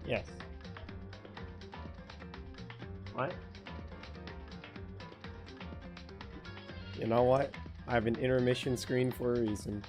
Yes. What? You know what? I have an intermission screen for a reason.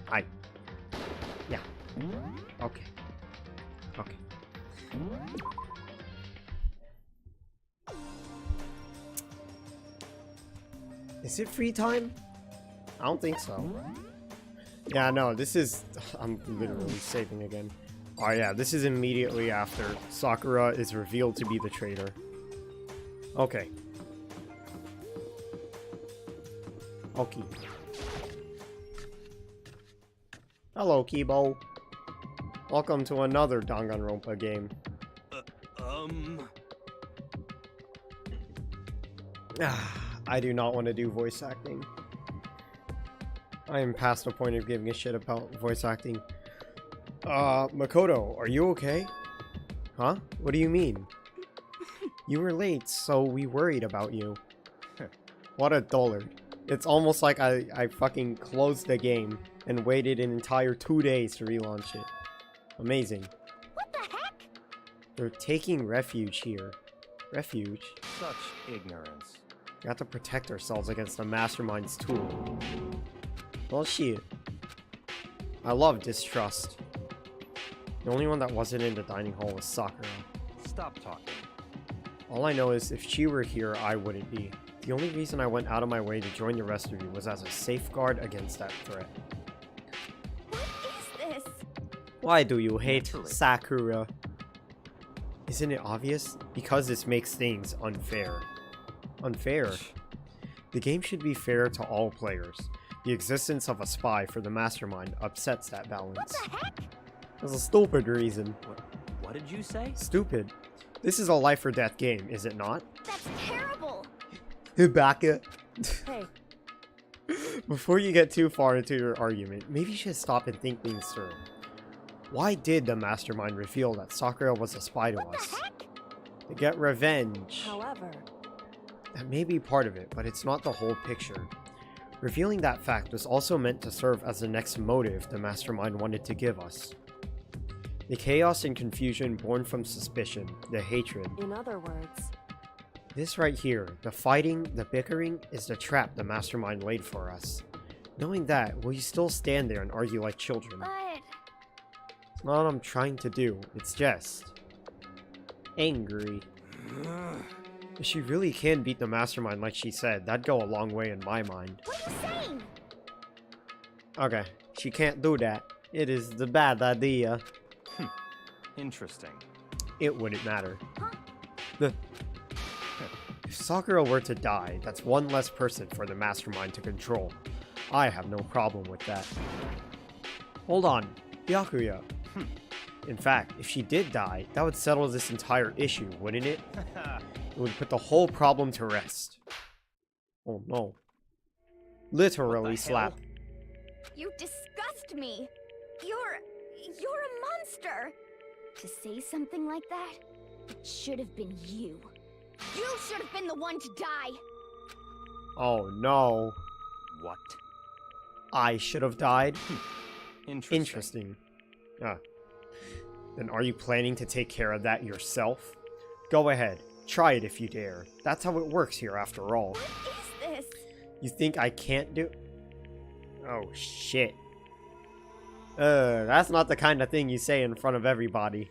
Hi. Yeah. Okay. Okay. Is it free time? I don't think so. Yeah, no, this is... I'm literally saving again. Oh yeah, this is immediately after Sakura is revealed to be the traitor. Okay. Okay. Hello, Kibo. Welcome to another Danganronpa game. I do not want to do voice acting. I am past the point of giving a shit about voice acting. Makoto, are you okay? Huh? What do you mean? You were late, so we worried about you. What a dullard. It's almost like I fucking closed the game and waited an entire 2 days to relaunch it. Amazing. What the heck? They're taking refuge here. Refuge? Such ignorance. We have to protect ourselves against the mastermind's tool. Well, shit. I love distrust. The only one that wasn't in the dining hall was Sakura. Stop talking. All I know is if she were here, I wouldn't be. The only reason I went out of my way to join the rest of you was as a safeguard against that threat. What is this? Why do you hate Naturally. Sakura? Isn't it obvious? Because this makes things unfair. Unfair? The game should be fair to all players. The existence of a spy for the mastermind upsets that balance. What the heck? That's a stupid reason. What did you say? Stupid. This is a life or death game, is it not? That's terrible. Hibaka. Hey, Before you get too far into your argument, maybe you should stop and think things through. Why did the mastermind reveal that Sakura was a spy to What us? the heck? To get revenge. however, That may be part of it, but it's not the whole picture. Revealing that fact was also meant to serve as the next motive the mastermind wanted to give us. The chaos and confusion born from suspicion, the hatred. in other words, This right here, the fighting, the bickering, is the trap the mastermind laid for us. Knowing that, will you still stand there and argue like children? But It's not what I'm trying to do, it's just... angry. If she really can beat the mastermind like she said, that'd go a long way in my mind. what are you saying? Okay, she can't do that. It is the bad idea. Interesting. It wouldn't matter. Huh? If Sakura were to die, that's one less person for the mastermind to control. I have no problem with that. Hold on, Byakuya. In fact, if she did die, that would settle this entire issue, wouldn't it? It would put the whole problem to rest. Oh no. Literally slap. You disgust me. You're a monster. To say something like that, it should have been you. You should have been the one to die. Oh no. What? I should have died? Interesting. Interesting. Ah. Then are you planning to take care of that yourself? Go ahead. Try it if you dare. That's how it works here after all. What is this? You think I can't do... Oh, shit. That's not the kind of thing you say in front of everybody.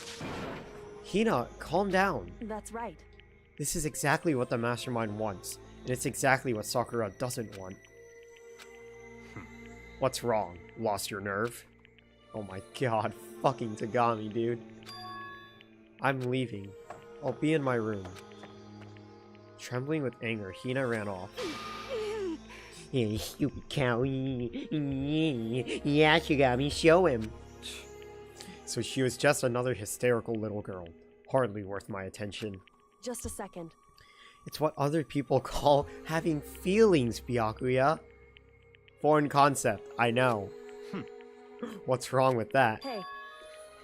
Hina, calm down. that's right. This is exactly what the mastermind wants, and it's exactly what Sakura doesn't want. What's wrong? Lost your nerve? Oh my god, fucking Tagami, dude. I'm leaving. I'll be in my room. Trembling with anger, Hina ran off. Yeah, stupid cow. Yeah, Tagami, show him. So she was just another hysterical little girl. Hardly worth my attention. Just a second. It's what other people call having feelings, Byakuya. Foreign concept, I know. What's wrong with that? Hey,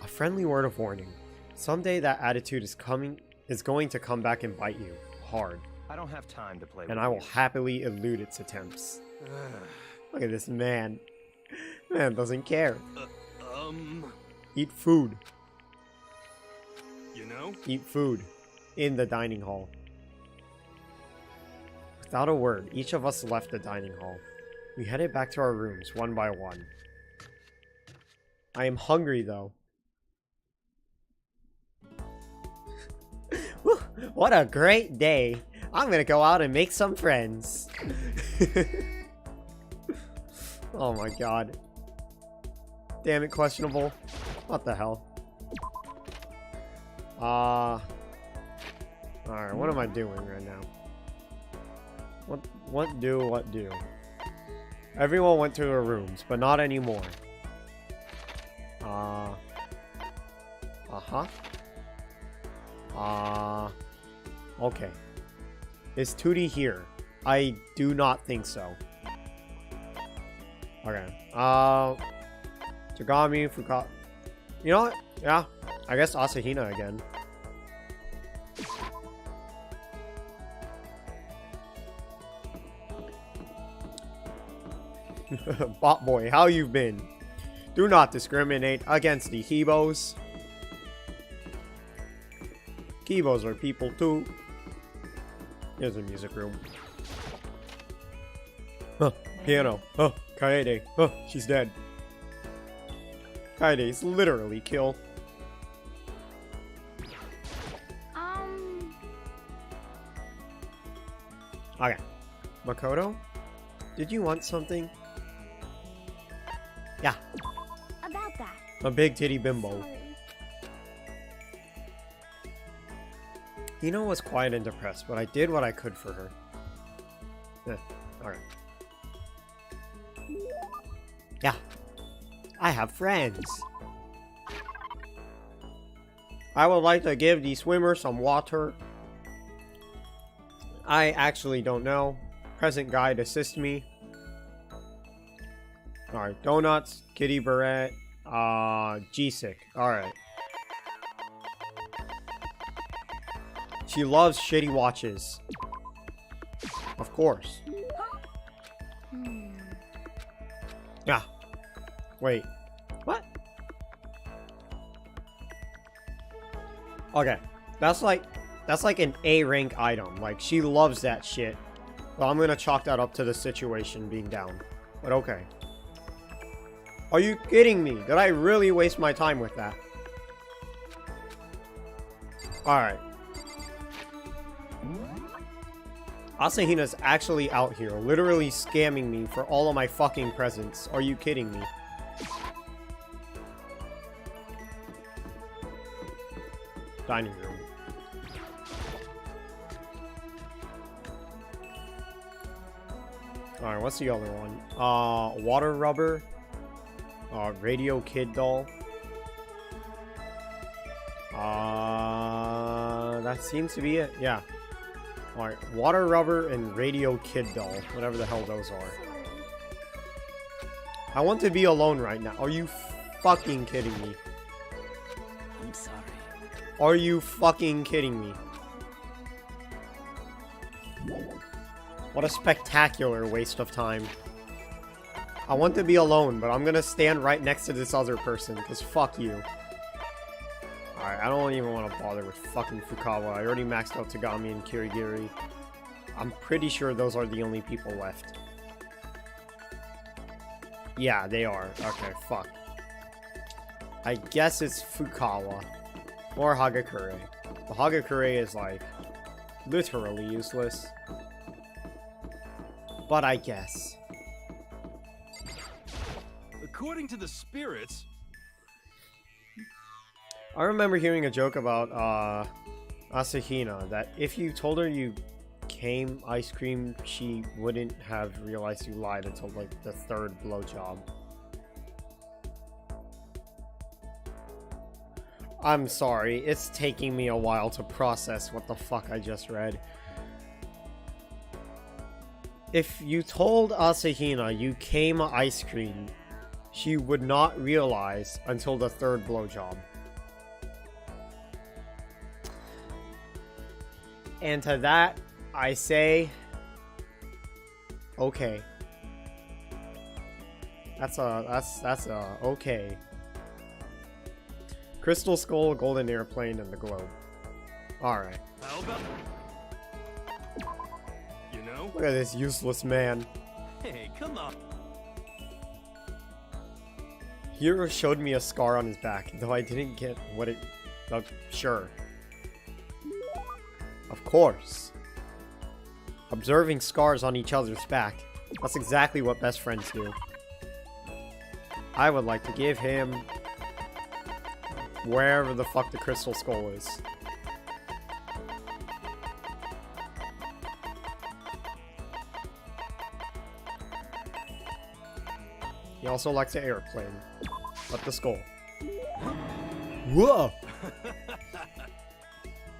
A friendly word of warning. Someday that attitude is going to come back and bite you. Hard. I don't have time to play with And I will you. happily elude its attempts. Look at this man. Man doesn't care. Eat food. You know? Eat food. In the dining hall. Without a word, each of us left the dining hall. We headed back to our rooms, one by one. I am hungry, though. Whew, what a great day. I'm gonna go out and make some friends. Oh my god. Damn it, questionable. What the hell? Alright, what am I doing right now? What do? Everyone went to their rooms, but not anymore. Okay. Is Tootie here? I do not think so. Okay. Tagami, Fuka... You know what? Yeah, I guess Asahina again. Bot boy, how you been? Do not discriminate against the Kibos. Kibos are people too. Here's a music room. Huh, piano. Huh, Kaede. Huh, she's dead. Kaede's literally killed. Okay. Makoto? Did you want something? Yeah, About that. a big titty bimbo. Sorry. Hina was quiet and depressed, but I did what I could for her. Alright. Yeah. I have friends. I would like to give the swimmer some water. I actually don't know. Present guide assist me. Alright, donuts, kitty barrette, G-sick. Alright. She loves shitty watches. Of course. Yeah. Wait. What? Okay. That's like an A rank item. Like, she loves that shit. Well, I'm gonna chalk that up to the situation being down. But okay. Are you kidding me? Did I really waste my time with that? Alright. Asahina's actually out here, literally scamming me for all of my fucking presents. Are you kidding me? Dining room. Alright, what's the other one? Water rubber. Radio kid doll. That seems to be it. Yeah. Alright, water rubber and radio kid doll. Whatever the hell those are. I want to be alone right now. Are you fucking kidding me? I'm sorry. Are you fucking kidding me? What a spectacular waste of time. I want to be alone, but I'm gonna stand right next to this other person, because fuck you. Alright, I don't even want to bother with fucking Fukawa. I already maxed out Tagami and Kirigiri. I'm pretty sure those are the only people left. Yeah, they are. Okay, fuck. I guess it's Fukawa. Or Hagakure. The Hagakure is, like, literally useless. But I guess. According to the spirits... I remember hearing a joke about, Asahina, that if you told her you came ice cream, she wouldn't have realized you lied until, like, the third blowjob. I'm sorry, it's taking me a while to process what the fuck I just read. If you told Asahina you came ice cream, she would not realize until the third blowjob. And to that, I say, okay. That's a okay. Crystal Skull, Golden Airplane, and the Globe. Alright. How about... You know? Look at this useless man. Hey, come on. Hiro showed me a scar on his back, though I didn't get what it... sure. Of course. Observing scars on each other's back. That's exactly what best friends do. I would like to give him... wherever the fuck the Crystal Skull is. He also likes the airplane. But the skull. Whoa!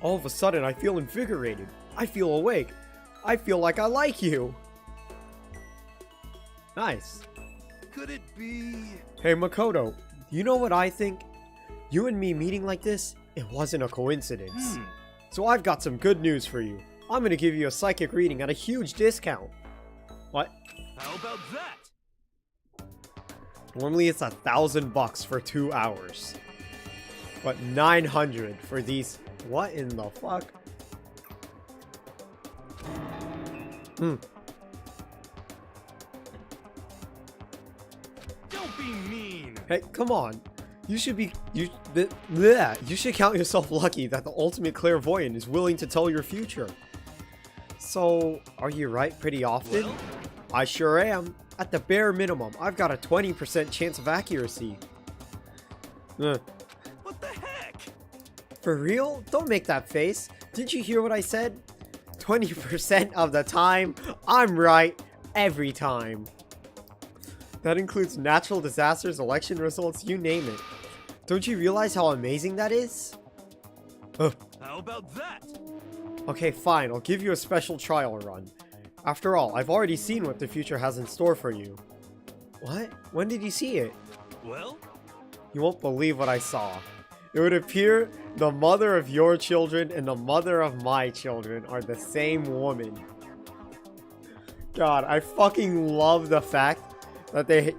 All of a sudden, I feel invigorated. I feel awake. I feel like I like you. Nice. Could it be... Hey, Makoto, you know what I think? You and me meeting like this, it wasn't a coincidence. So I've got some good news for you. I'm gonna give you a psychic reading at a huge discount. What? How about that? Normally it's $1,000 for 2 hours. But 900 for these... What in the fuck? Don't be mean. Hey, come on. You should be... You should count yourself lucky that the ultimate clairvoyant is willing to tell your future. So, are you right pretty often? Well? I sure am. At the bare minimum, I've got a 20% chance of accuracy. What the heck? For real? Don't make that face. Didn't you hear what I said? 20% of the time, I'm right every time. That includes natural disasters, election results, you name it. Don't you realize how amazing that is? How about that? Okay, fine, I'll give you a special trial run. After all, I've already seen what the future has in store for you. What? When did you see it? Well, You won't believe what I saw. It would appear the mother of your children and the mother of my children are the same woman. God, I fucking love the fact that they...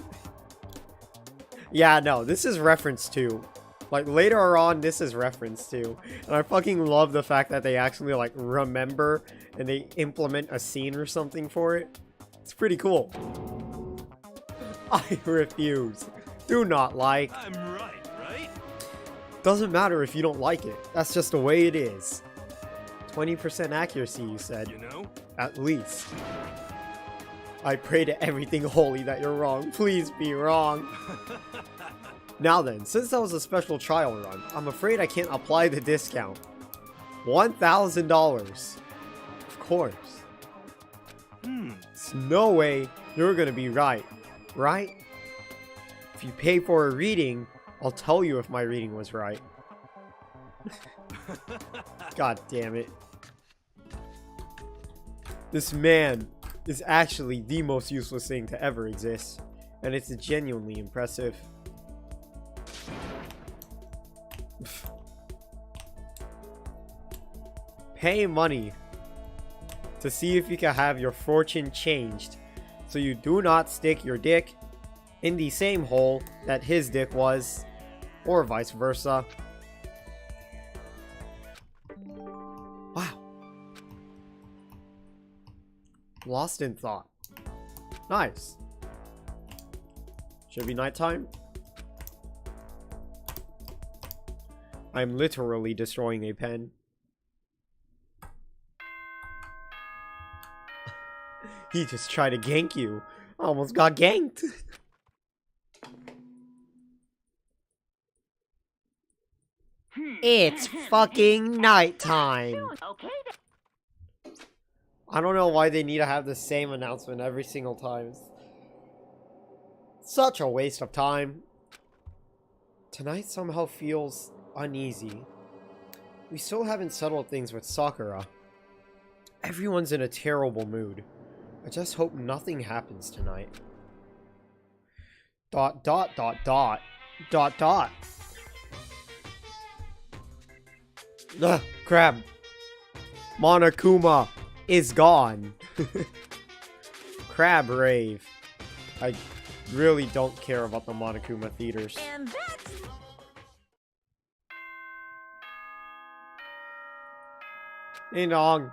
Yeah, no, this is reference to. Like, later on, this is reference to. And I fucking love the fact that they actually, like, remember and they implement a scene or something for it. It's pretty cool. I refuse. Do not like. I'm right, right? Doesn't matter if you don't like it. That's just the way it is. 20% accuracy, you said. You know? At least. I pray to everything holy that you're wrong. Please be wrong. Now then, since that was a special trial run, I'm afraid I can't apply the discount. $1,000. Of course. There's no way you're gonna be right. Right? If you pay for a reading, I'll tell you if my reading was right. God damn it. This man is actually the most useless thing to ever exist, and it's genuinely impressive. Pay money to see if you can have your fortune changed so you do not stick your dick in the same hole that his dick was, or vice versa. Wow. Lost in thought. Nice. Should be nighttime. I'm literally destroying a pen. He just tried to gank you. Almost got ganked. It's fucking nighttime. I don't know why they need to have the same announcement every single time. Such a waste of time. Tonight somehow feels uneasy. We still haven't settled things with Sakura. Everyone's in a terrible mood. I just hope nothing happens tonight. Dot dot dot dot dot dot. Ugh, crab. Monokuma is gone. Crab rave. I really don't care about the Monokuma theaters. And that's... Ding dong.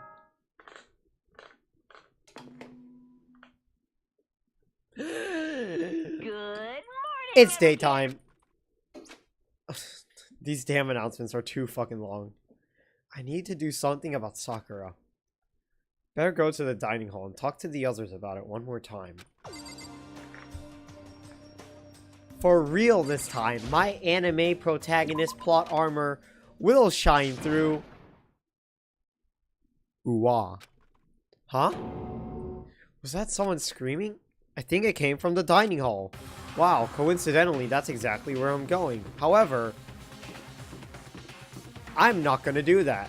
Good morning. It's daytime. These damn announcements are too fucking long. I need to do something about Sakura. Better go to the dining hall and talk to the others about it one more time. For real this time, my anime protagonist plot armor will shine through. Ooh-wah. Huh? Was that someone screaming? I think it came from the dining hall. Wow, coincidentally, that's exactly where I'm going. However, I'm not gonna do that.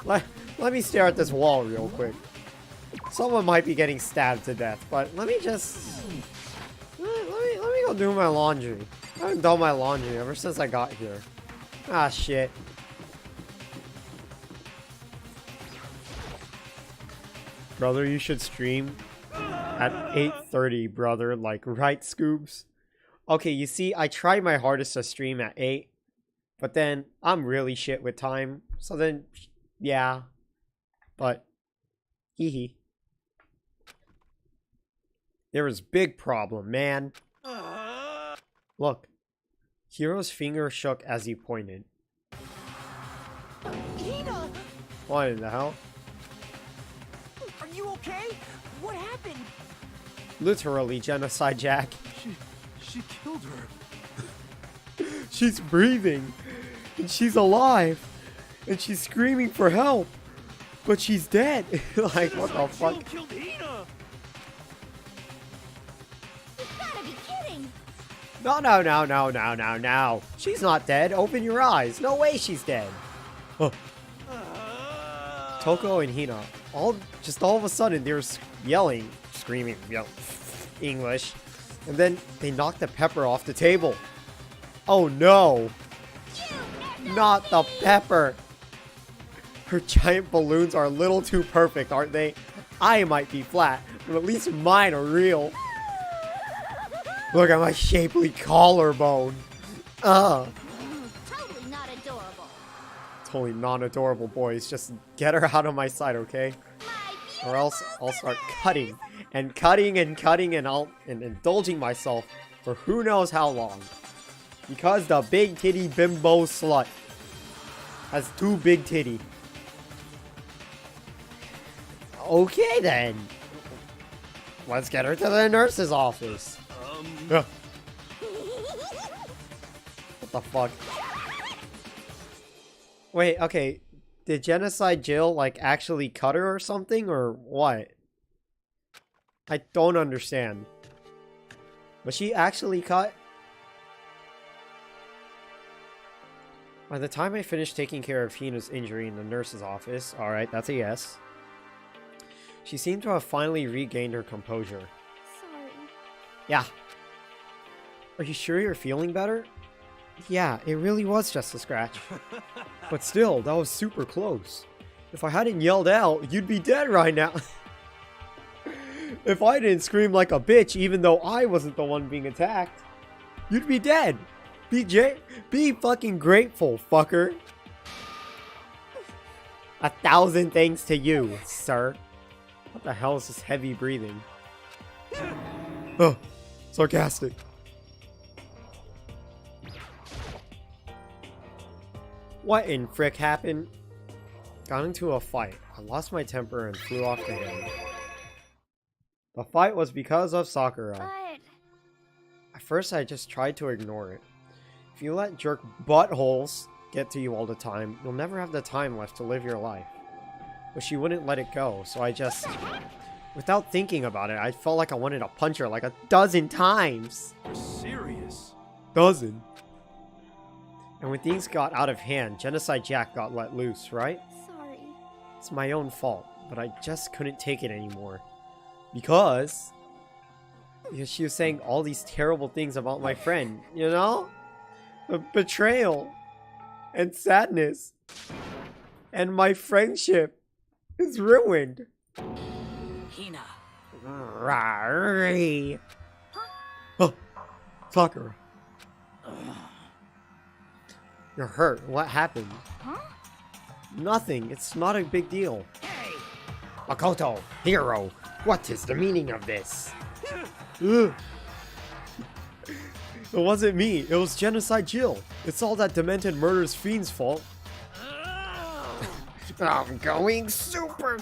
Let me stare at this wall real quick. Someone might be getting stabbed to death, but let me just... Let me go do my laundry. I haven't done my laundry ever since I got here. Ah, shit. Brother, you should stream at 8:30, brother. Like, right, Scoobs? Okay, you see, I tried my hardest to stream at 8. But then, I'm really shit with time. So then, yeah. But, hee hee. There was big problem, man. Look. Hiro's finger shook as he pointed. Hina! What in the hell? Are you okay? What happened? Literally, Genocide Jack. She killed her. She's breathing. And she's alive. And she's screaming for help. But she's dead. Like, what the fuck? Killed Hina. You gotta be kidding! No. She's not dead. Open your eyes. No way she's dead. Oh. Toko and Hina, all of a sudden, they're screaming, English. And then they knock the pepper off the table. Oh no! Not the pepper! Her giant balloons are a little too perfect, aren't they? I might be flat, but at least mine are real. Look at my shapely collarbone. Totally not adorable. Totally non-adorable, boys. Just get her out of my sight, okay? Or else I'll start cutting and indulging myself for who knows how long. Because the big titty bimbo slut has too big titty. Okay then. Let's get her to the nurse's office. What the fuck? Wait, okay. Did Genocide Jill, like, actually cut her or something, or what? I don't understand. Was she actually cut? By the time I finished taking care of Hina's injury in the nurse's office, alright, that's a yes. She seemed to have finally regained her composure. Sorry. Yeah. Are you sure you're feeling better? Yeah, it really was just a scratch. But still, that was super close. If I hadn't yelled out, you'd be dead right now. If I didn't scream like a bitch, even though I wasn't the one being attacked, you'd be dead. Be fucking grateful, fucker. 1,000 thanks to you, sir. What the hell is this heavy breathing? Oh, sarcastic. What in frick happened? Got into a fight. I lost my temper and flew off the handle. The fight was because of Sakura. But At first I just tried to ignore it. If you let jerk buttholes get to you all the time, you'll never have the time left to live your life. But she wouldn't let it go, so I just... Without thinking about it, I felt like I wanted to punch her like 12 times. You're serious? Dozen. And when things got out of hand, Genocide Jack got let loose, right? sorry. It's my own fault, but I just couldn't take it anymore. Because she was saying all these terrible things about my friend, you know? The betrayal and sadness. And my friendship is ruined. Hina. Rari. Oh, Sakura. You're hurt. What happened? Huh? Nothing. It's not a big deal. Hey! Makoto, hero, what is the meaning of this? Ugh. It wasn't me. It was Genocide Jill. It's all that demented murder's fiend's fault. I'm going super.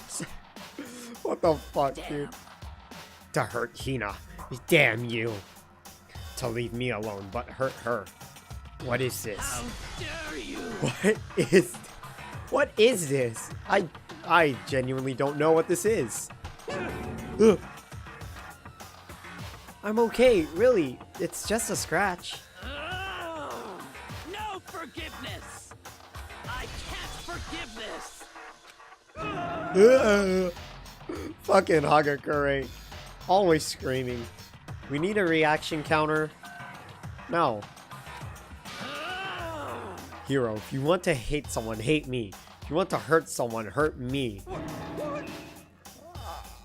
What the fuck, dude? To hurt Hina. Damn you. To leave me alone, but hurt her. What is this? How dare you! What is this? I genuinely don't know what this is. Ugh. I'm okay, really. It's just a scratch. No forgiveness! I can't forgive this! Ugh. Fucking Hagakure. Always screaming. We need a reaction counter. No. Hero, if you want to hate someone, hate me. If you want to hurt someone, hurt me.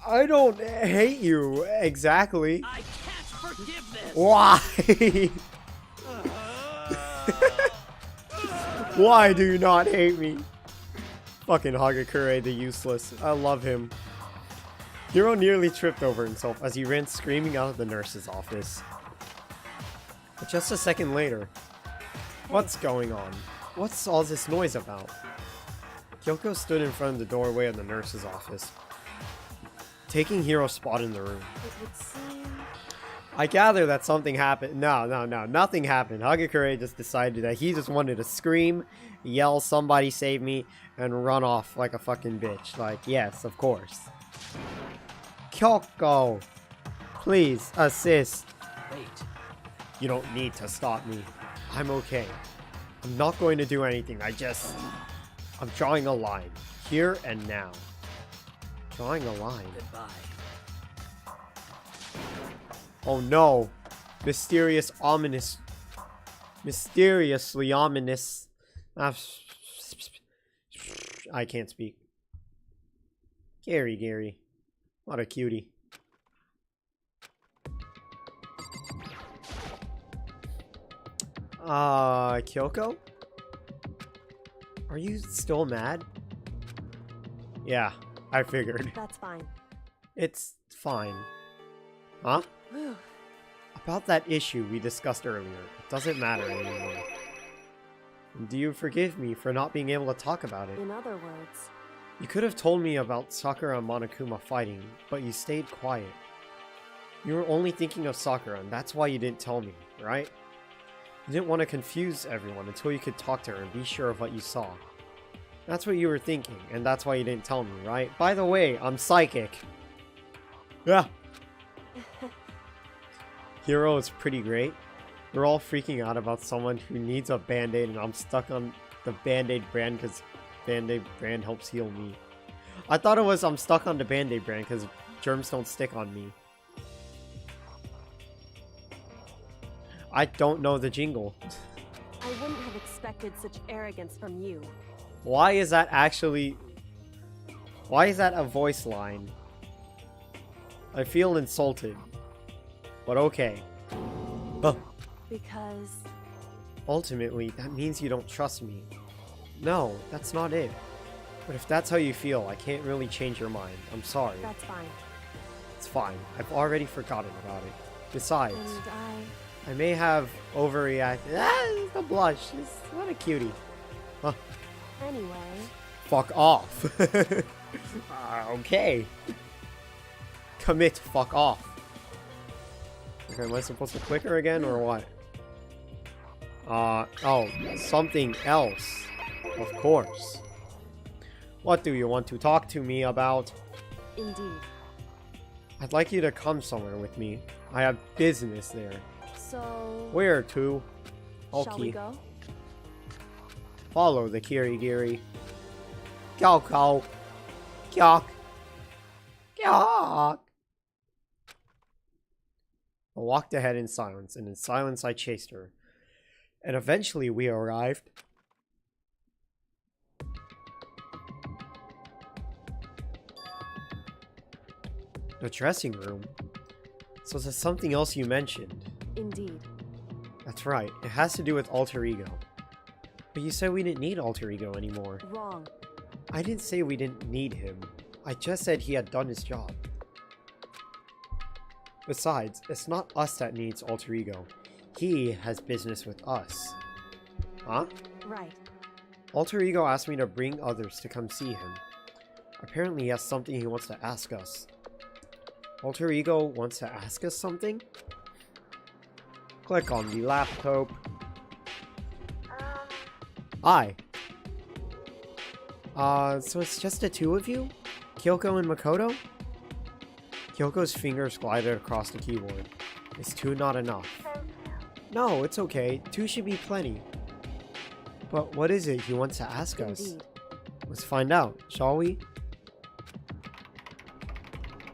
I don't hate you, exactly. I can't forgive this! Why? Why do you not hate me? Fucking Hagakure the useless. I love him. Hiro nearly tripped over himself as he ran screaming out of the nurse's office. But just a second later, what's going on? What's all this noise about? Kyoko stood in front of the doorway of the nurse's office, taking Hiro's spot in the room. It would seem... I gather that something happened. No, nothing happened. Hagakure just decided that he just wanted to scream, yell, somebody save me, and run off like a fucking bitch. Like, yes, of course. Kyoko, please assist. Wait. You don't need to stop me. I'm okay. I'm not going to do anything. I'm drawing a line. Here and now. Drawing a line. Goodbye. Oh no. Mysteriously ominous. I can't speak. Gary. What a cutie. Kyoko? Are you still mad? Yeah, I figured. That's fine. It's fine. Huh? Whew. About that issue we discussed earlier. It doesn't matter anymore. Do you forgive me for not being able to talk about it? In other words, You could have told me about Sakura and Monokuma fighting, but you stayed quiet. You were only thinking of Sakura, and that's why you didn't tell me, right? You didn't want to confuse everyone until you could talk to her and be sure of what you saw. That's what you were thinking, and that's why you didn't tell me, right? By the way, I'm psychic. Yeah. Hero is pretty great. We're all freaking out about someone who needs a band-aid, and I'm stuck on the band-aid brand because band-aid brand helps heal me. I thought it was I'm stuck on the band-aid brand because germs don't stick on me. I don't know the jingle. I wouldn't have expected such arrogance from you. Why is that actually... Why is that a voice line? I feel insulted. But okay. Because... Ultimately, that means you don't trust me. No, that's not it. But if that's how you feel, I can't really change your mind. I'm sorry. That's fine. It's fine. I've already forgotten about it. Besides, And I may have overreacted. Ah, the blush. What a cutie. Huh. Anyway... Fuck off. Okay. Commit. Fuck off. Okay, am I supposed to click her again or what? Oh, something else. Of course. What do you want to talk to me about? Indeed. I'd like you to come somewhere with me. I have business there. So... Where to? Shall we Okay. go? Follow the Kirigiri. Kyoko. Kyok. Kyok. I walked ahead in silence, and in silence I chased her. And eventually we arrived. The dressing room. So there's something else you mentioned. Indeed. That's right, it has to do with alter ego. But you said we didn't need alter ego anymore. Wrong. I didn't say we didn't need him. I just said he had done his job. Besides, it's not us that needs alter ego. He has business with us. Huh? Right. Alter ego asked me to bring others to come see him. Apparently he has something he wants to ask us. Alter ego wants to ask us something? Click on the laptop. Hi. So it's just the two of you? Kyoko and Makoto? Kyoko's fingers glided across the keyboard. Is two not enough? No, it's okay. Two should be plenty. But what is it he wants to ask us? Indeed. Let's find out, shall we?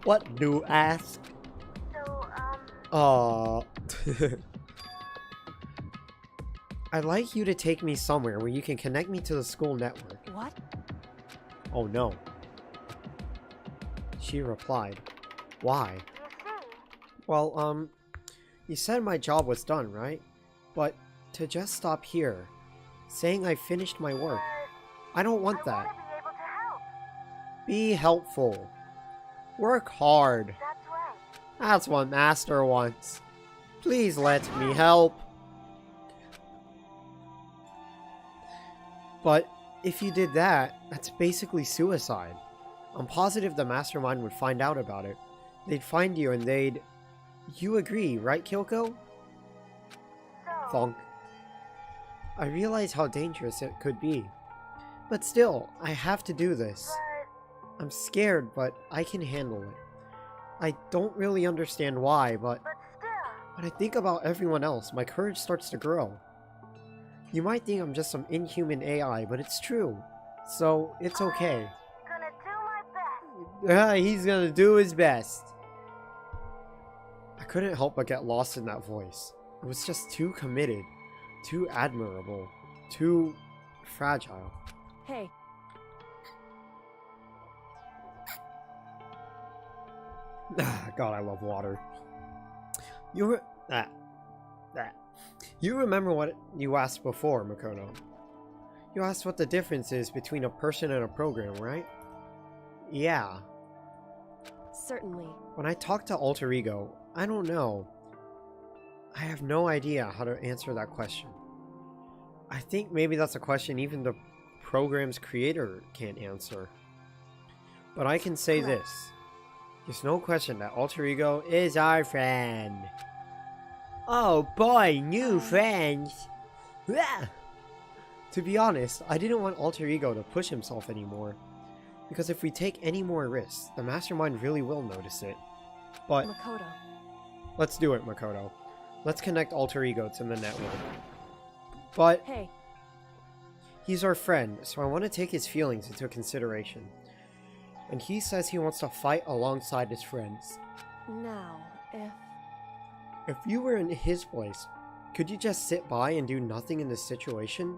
What do ask? I'd like you to take me somewhere where you can connect me to the school network. What? Oh no. She replied, why? Well, you said my job was done, right? But to just stop here, saying I finished my work, I don't want that. Be helpful. Work hard. That's what Master wants. Please let me help. But if you did that, that's basically suicide. I'm positive the mastermind would find out about it. They'd find you and they'd... You agree, right, Kyoko? Thonk. I realize how dangerous it could be. But still, I have to do this. I'm scared, but I can handle it. I don't really understand why, but When I think about everyone else, my courage starts to grow. You might think I'm just some inhuman AI, but it's true. So, it's okay. Gonna do my best. He's gonna do his best. I couldn't help but get lost in that voice. It was just too committed, too admirable, too fragile. Hey, God, I love water. You remember what you asked before, Makoto? You asked what the difference is between a person and a program, right? Yeah. certainly. When I talk to Alter Ego, I don't know. I have no idea how to answer that question. I think maybe that's a question even the program's creator can't answer. But I can say this. There's no question that Alter Ego is our friend. Oh boy, new friends! Blah! To be honest, I didn't want Alter Ego to push himself anymore. Because if we take any more risks, the Mastermind really will notice it. But Makoto. let's do it, Makoto. Let's connect Alter Ego to the network. But Hey, he's our friend, so I want to take his feelings into consideration. And he says he wants to fight alongside his friends. now, If you were in his place, could you just sit by and do nothing in this situation?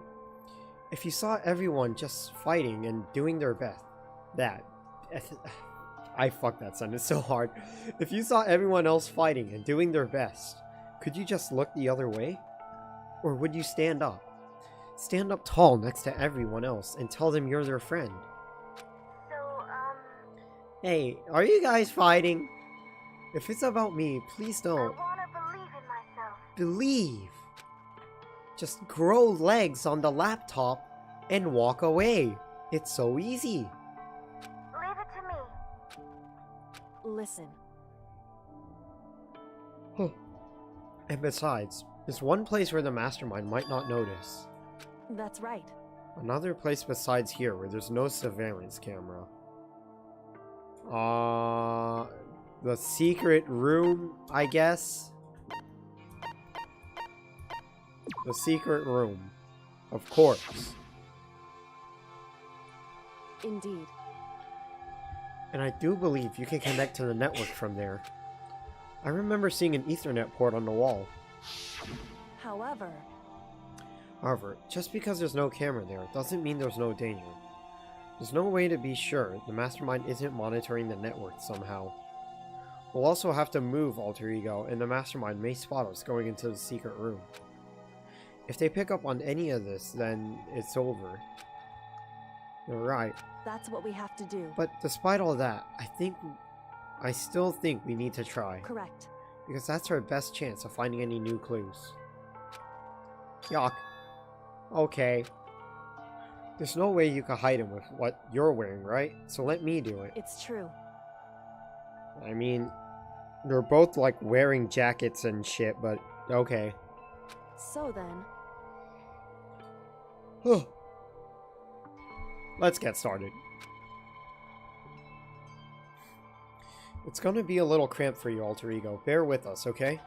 If you saw everyone just fighting and doing their best, I fucked that sentence so hard. If you saw everyone else fighting and doing their best, could you just look the other way? Or would you stand up? Stand up tall next to everyone else and tell them you're their friend. So, Hey, are you guys fighting? If it's about me, please I don't. wanna believe in myself. Believe. Just grow legs on the laptop and walk away. It's so easy. Leave it to me. listen. And besides, there's one place where the Mastermind might not notice. That's right. Another place besides here where there's no surveillance camera. The secret room, I guess? The secret room. Of course. Indeed. And I do believe you can connect to the network from there. I remember seeing an Ethernet port on the wall. However, However, just because there's no camera there doesn't mean there's no danger. There's no way to be sure the Mastermind isn't monitoring the network somehow. We'll also have to move Alter Ego, and the Mastermind may spot us going into the secret room. If they pick up on any of this, then it's over. You're right. that's what we have to do. But despite all that, I still think we need to try. Correct. Because that's our best chance of finding any new clues. Yuck. Okay. There's no way you can hide him with what you're wearing, right? So let me do it. It's true. I mean, they're both like wearing jackets and shit, but okay. So then, Let's get started. It's gonna be a little cramped for you, Alter Ego. Bear with us, okay?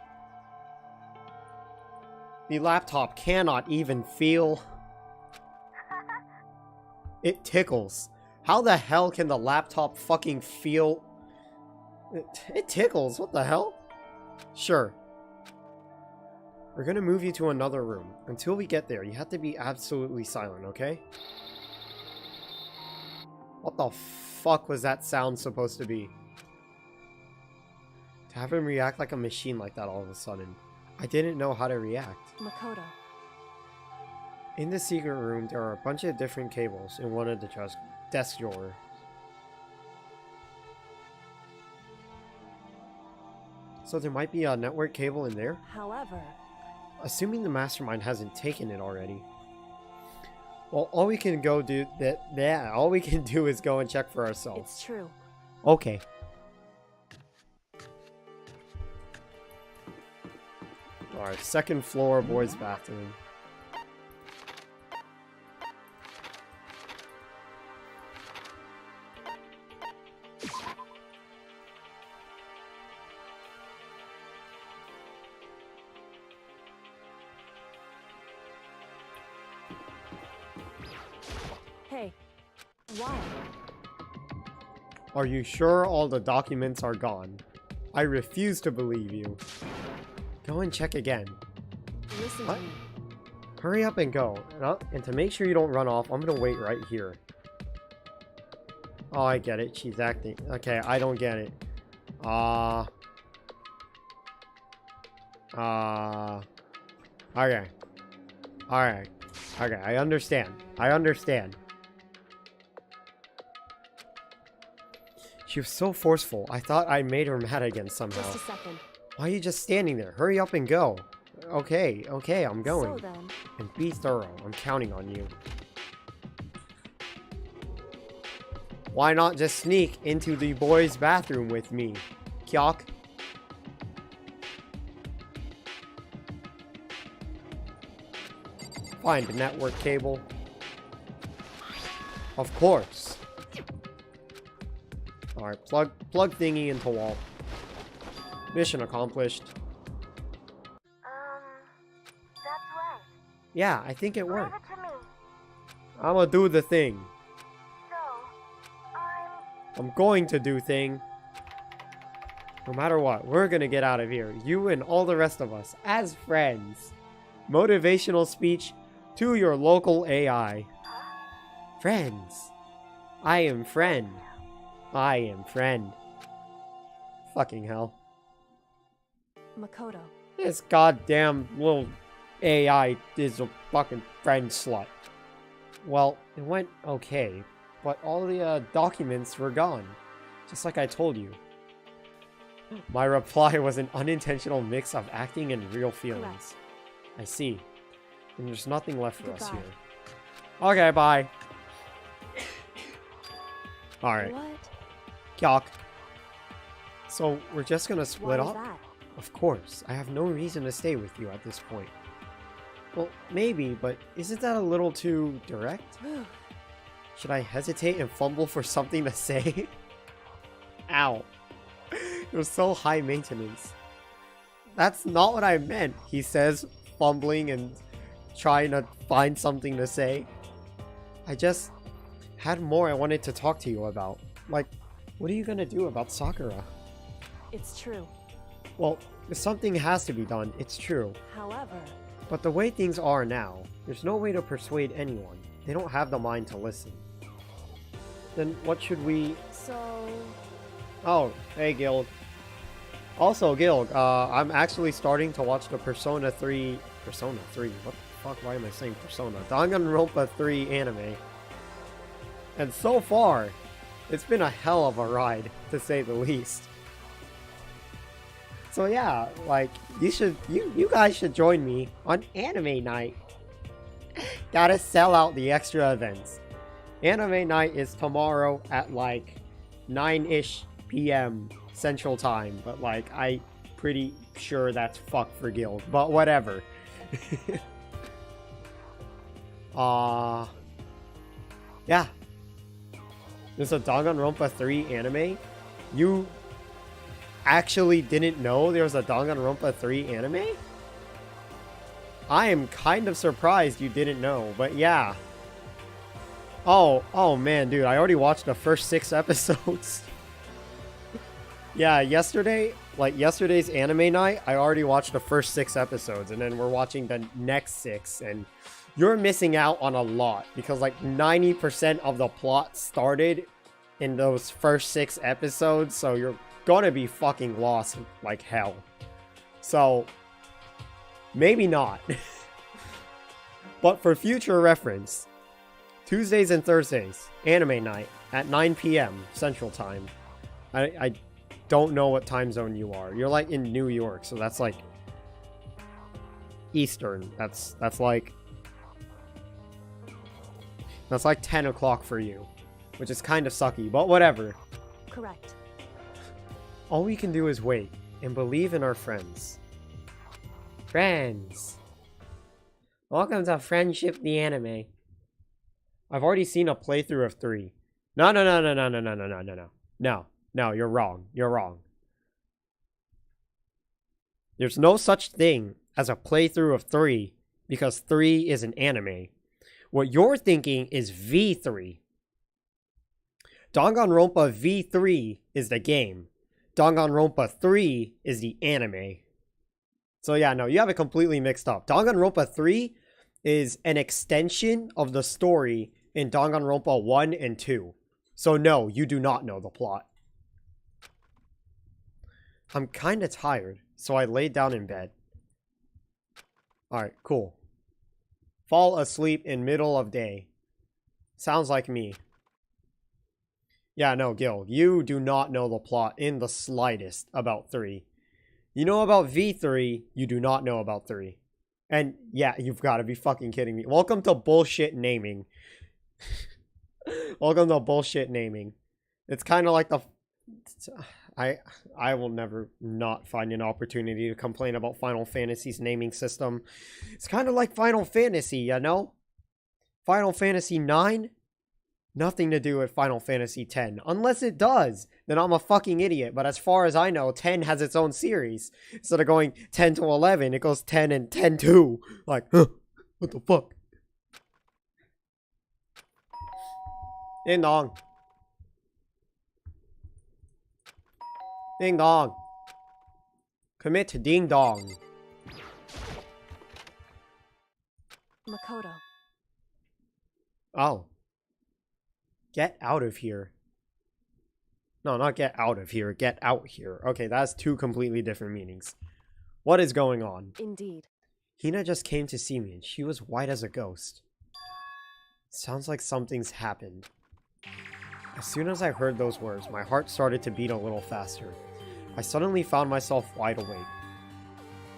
The laptop cannot even feel. It tickles. How the hell can the laptop fucking feel? It tickles. What the hell? Sure. We're gonna move you to another room. Until we get there, you have to be absolutely silent, okay? What the fuck was that sound supposed to be? To have him react like a machine like that all of a sudden. I didn't know how to react. Makoto. In the secret room, there are a bunch of different cables in one of the desk drawers. So there might be a network cable in there? However, Assuming the Mastermind hasn't taken it already. Well, all we can do is go and check for ourselves. it's true. Okay. Alright, second floor, boys' bathroom. Why? Are you sure all the documents are gone? I refuse to believe you. Go and check again. Listen What? to me. Hurry up and go. And to make sure you don't run off, I'm gonna wait right here. Oh, I get it. She's acting. Okay, I don't get it. Okay. Alright. Okay, I understand. I understand. She was so forceful. I thought I made her mad again somehow. Just a second. Why are you just standing there? Hurry up and go. Okay, I'm going. So then, And be thorough. I'm counting on you. Why not just sneak into the boys' bathroom with me? Kyok? Find the network cable. Of course. Alright, plug thingy into wall. Mission accomplished. That's right. Yeah, I think it Leave worked. it to me. I'ma do the thing. So, I'm going to do thing. No matter what, we're gonna get out of here. You and all the rest of us, as friends. Motivational speech to your local AI. Friends. I am friend. I am friend. Fucking hell. Makoto. This goddamn little AI is a fucking friend slut. Well, it went okay, but all the documents were gone. Just like I told you. My reply was an unintentional mix of acting and real feelings. I see. And there's nothing left for us Goodbye. here. Okay, bye. Alright, What? Kyok. So, we're just gonna Why split is up? that? Of course, I have no reason to stay with you at this point. Well, maybe, but isn't that a little too direct? Should I hesitate and fumble for something to say? Ow. It was so high maintenance. That's not what I meant, he says, fumbling and trying to find something to say. I just had more I wanted to talk to you about. Like, what are you gonna do about Sakura? It's true. Well, if something has to be done, it's true. However, But the way things are now, there's no way to persuade anyone. They don't have the mind to listen. Then what should we... so... Oh, hey Guild. Also, Guild, I'm actually starting to watch the Persona 3... Persona 3? What the fuck? Why am I saying Persona? Danganronpa 3 anime. And so far, it's been a hell of a ride, to say the least. So yeah, like, you guys should join me on anime night. Gotta sell out the extra events. Anime night is tomorrow at like 9-ish p.m. Central Time, but like, I'm pretty sure that's fuck for Guild, but whatever. Yeah. There's a Danganronpa 3 anime? You actually didn't know there was a Danganronpa 3 anime? I am kind of surprised you didn't know, but yeah. Oh man, dude, I already watched the first 6 episodes. Yeah, yesterday's anime night, I already watched the first 6 episodes, and then we're watching the next 6, and you're missing out on a lot, because like 90% of the plot started in those first 6 episodes, so you're gonna be fucking lost like hell. So, maybe not. But for future reference, Tuesdays and Thursdays, anime night at 9 p.m. Central Time. I don't know what time zone you are. You're like in New York, so that's like Eastern. That's like 10 o'clock for you, which is kind of sucky, but whatever. correct. All we can do is wait and believe in our friends. Friends. Welcome to Friendship the Anime. I've already seen a playthrough of 3. No, you're wrong. You're wrong. There's no such thing as a playthrough of 3 because 3 is an anime. What you're thinking is V3. Danganronpa V3 is the game. Danganronpa 3 is the anime. So yeah, no, you have it completely mixed up. Danganronpa 3 is an extension of the story in Danganronpa 1 and 2. So no, you do not know the plot. I'm kinda tired, so I laid down in bed. Alright, cool. Fall asleep in middle of day. Sounds like me. Yeah, no, Gil, you do not know the plot in the slightest about 3. You know about V3, you do not know about 3. And yeah, you've got to be fucking kidding me. Welcome to bullshit naming. Welcome to bullshit naming. It's kind of like the... I will never not find an opportunity to complain about Final Fantasy's naming system. It's kind of like Final Fantasy, you know? Final Fantasy 9? Nothing to do with Final Fantasy 10. Unless it does, then I'm a fucking idiot. But as far as I know, 10 has its own series. Instead of going 10 to 11, it goes 10 and 10-2. Like, huh, what the fuck? Ding dong. Ding dong. Commit ding dong. Makoto. Oh. Get out of here. No, not get out of here. Get out here. Okay, that's two completely different meanings. What is going on? Indeed. Hina just came to see me and she was white as a ghost. Sounds like something's happened. As soon as I heard those words, my heart started to beat a little faster. I suddenly found myself wide awake.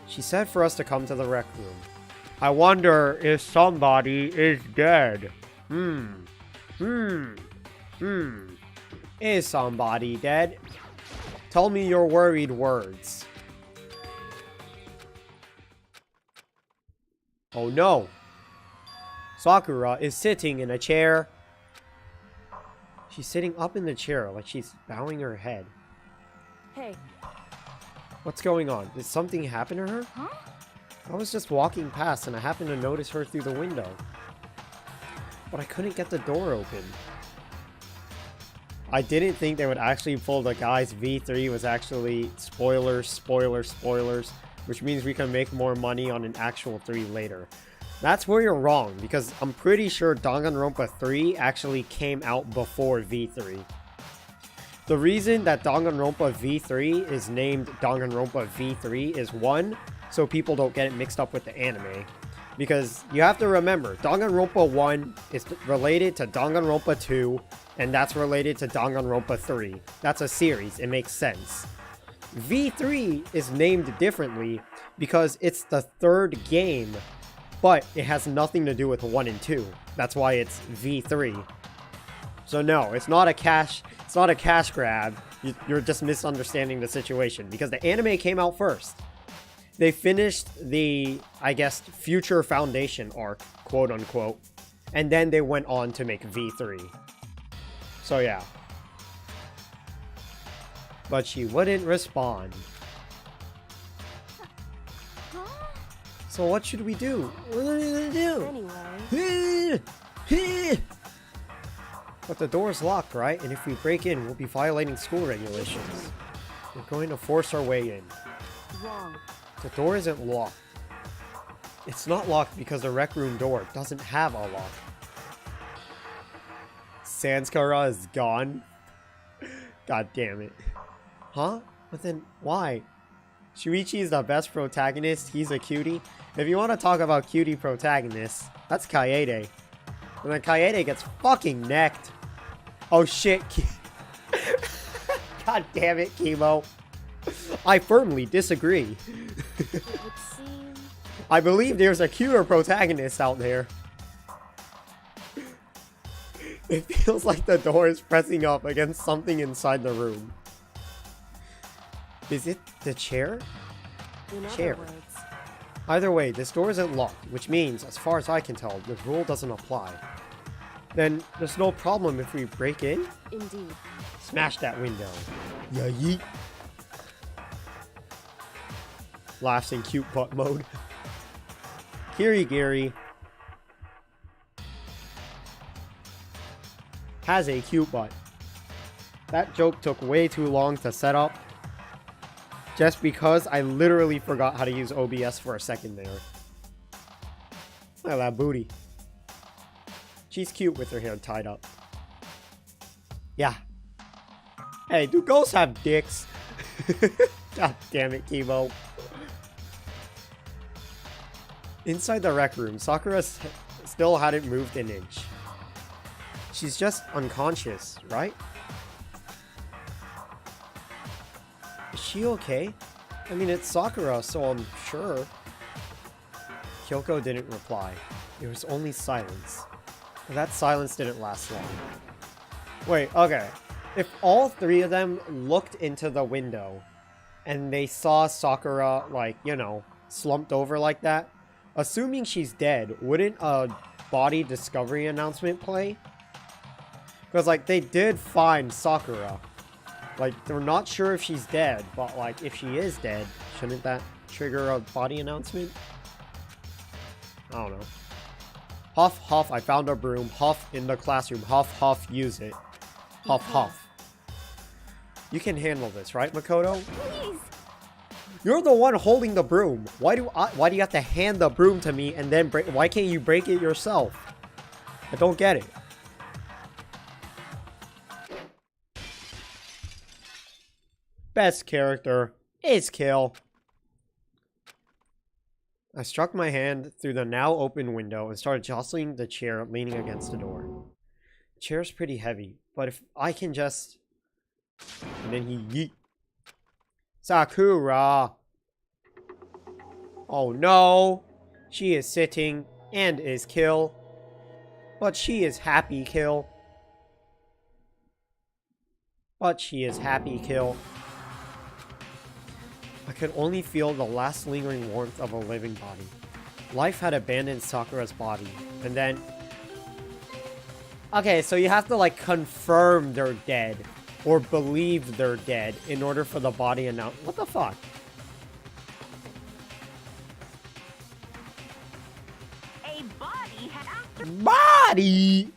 She said for us to come to the rec room. I wonder if somebody is dead. Is somebody dead? Tell me your worried words. Oh no! Sakura is sitting in a chair. She's sitting up in the chair like she's bowing her head. Hey. What's going on? Did something happen to her? Huh? I was just walking past and I happened to notice her through the window. But I couldn't get the door open. I didn't think they would actually pull the guys. V3 was actually spoilers, which means we can make more money on an actual 3 later. That's where you're wrong, because I'm pretty sure Danganronpa 3 actually came out before V3. The reason that Danganronpa V3 is named Danganronpa V3 is 1, so people don't get it mixed up with the anime. Because you have to remember, Danganronpa 1 is related to Danganronpa 2, and that's related to Danganronpa 3. That's a series, it makes sense. V3 is named differently because it's the 3rd game, but it has nothing to do with 1 and 2. That's why it's V3. So no, it's not a cash grab. You're just misunderstanding the situation, because the anime came out first. They finished the, I guess, Future Foundation arc, quote unquote, and then they went on to make V3. So yeah. But she wouldn't respond. So what should we do? What are we gonna do? Anyway. But the door's locked, right? And if we break in, we'll be violating school regulations. We're going to force our way in. Wrong. The door isn't locked. It's not locked because the rec room door doesn't have a lock. Sanskara is gone? God damn it. Huh? But then, why? Shuichi is the best protagonist, he's a cutie. If you want to talk about cutie protagonists, that's Kaede. And then Kaede gets fucking necked. Oh shit. God damn it, Kimo. I firmly disagree. It would seem... I believe there's a cuter protagonist out there. It feels like the door is pressing up against something inside the room. Is it the chair? In Chair. other words, Either way, this door isn't locked, which means, as far as I can tell, the rule doesn't apply. Then, there's no problem if we break in? indeed. Smash that window. Yeah, yeet. Laughs in cute butt mode. Kirigiri has a cute butt. That joke took way too long to set up. Just because I literally forgot how to use OBS for a second there. Look at that booty. She's cute with her hair tied up. Yeah. Hey, do ghosts have dicks? God damn it, Kibo. Inside the rec room, Sakura still hadn't moved an inch. She's just unconscious, right? Is she okay? I mean, it's Sakura, so I'm sure. Kyoko didn't reply. There was only silence. But that silence didn't last long. Wait, okay. If all three of them looked into the window and they saw Sakura, like, you know, slumped over like that, assuming she's dead, wouldn't a body discovery announcement play? Because, like, they did find Sakura. Like, they're not sure if she's dead, but, like, if she is dead, shouldn't that trigger a body announcement? I don't know. Huff, huff, I found a broom. Huff, in the classroom. Huff, huff, use it. Huff, huff. You can handle this, right, Makoto? Please. You're the one holding the broom. Why do you have to hand the broom to me and then break? Why can't you break it yourself? I don't get it. Best character is Kill. I struck my hand through the now open window and started jostling the chair leaning against the door. The chair's pretty heavy, but if I can just... And then he yeet. Sakura! Oh no! She is sitting and is Kill. But she is happy Kill. But she is happy Kill. I could only feel the last lingering warmth of a living body. Life had abandoned Sakura's body, and then... Okay, so you have to, like, confirm they're dead, or believe they're dead, in order for the body announce... What the fuck? A body had after Body!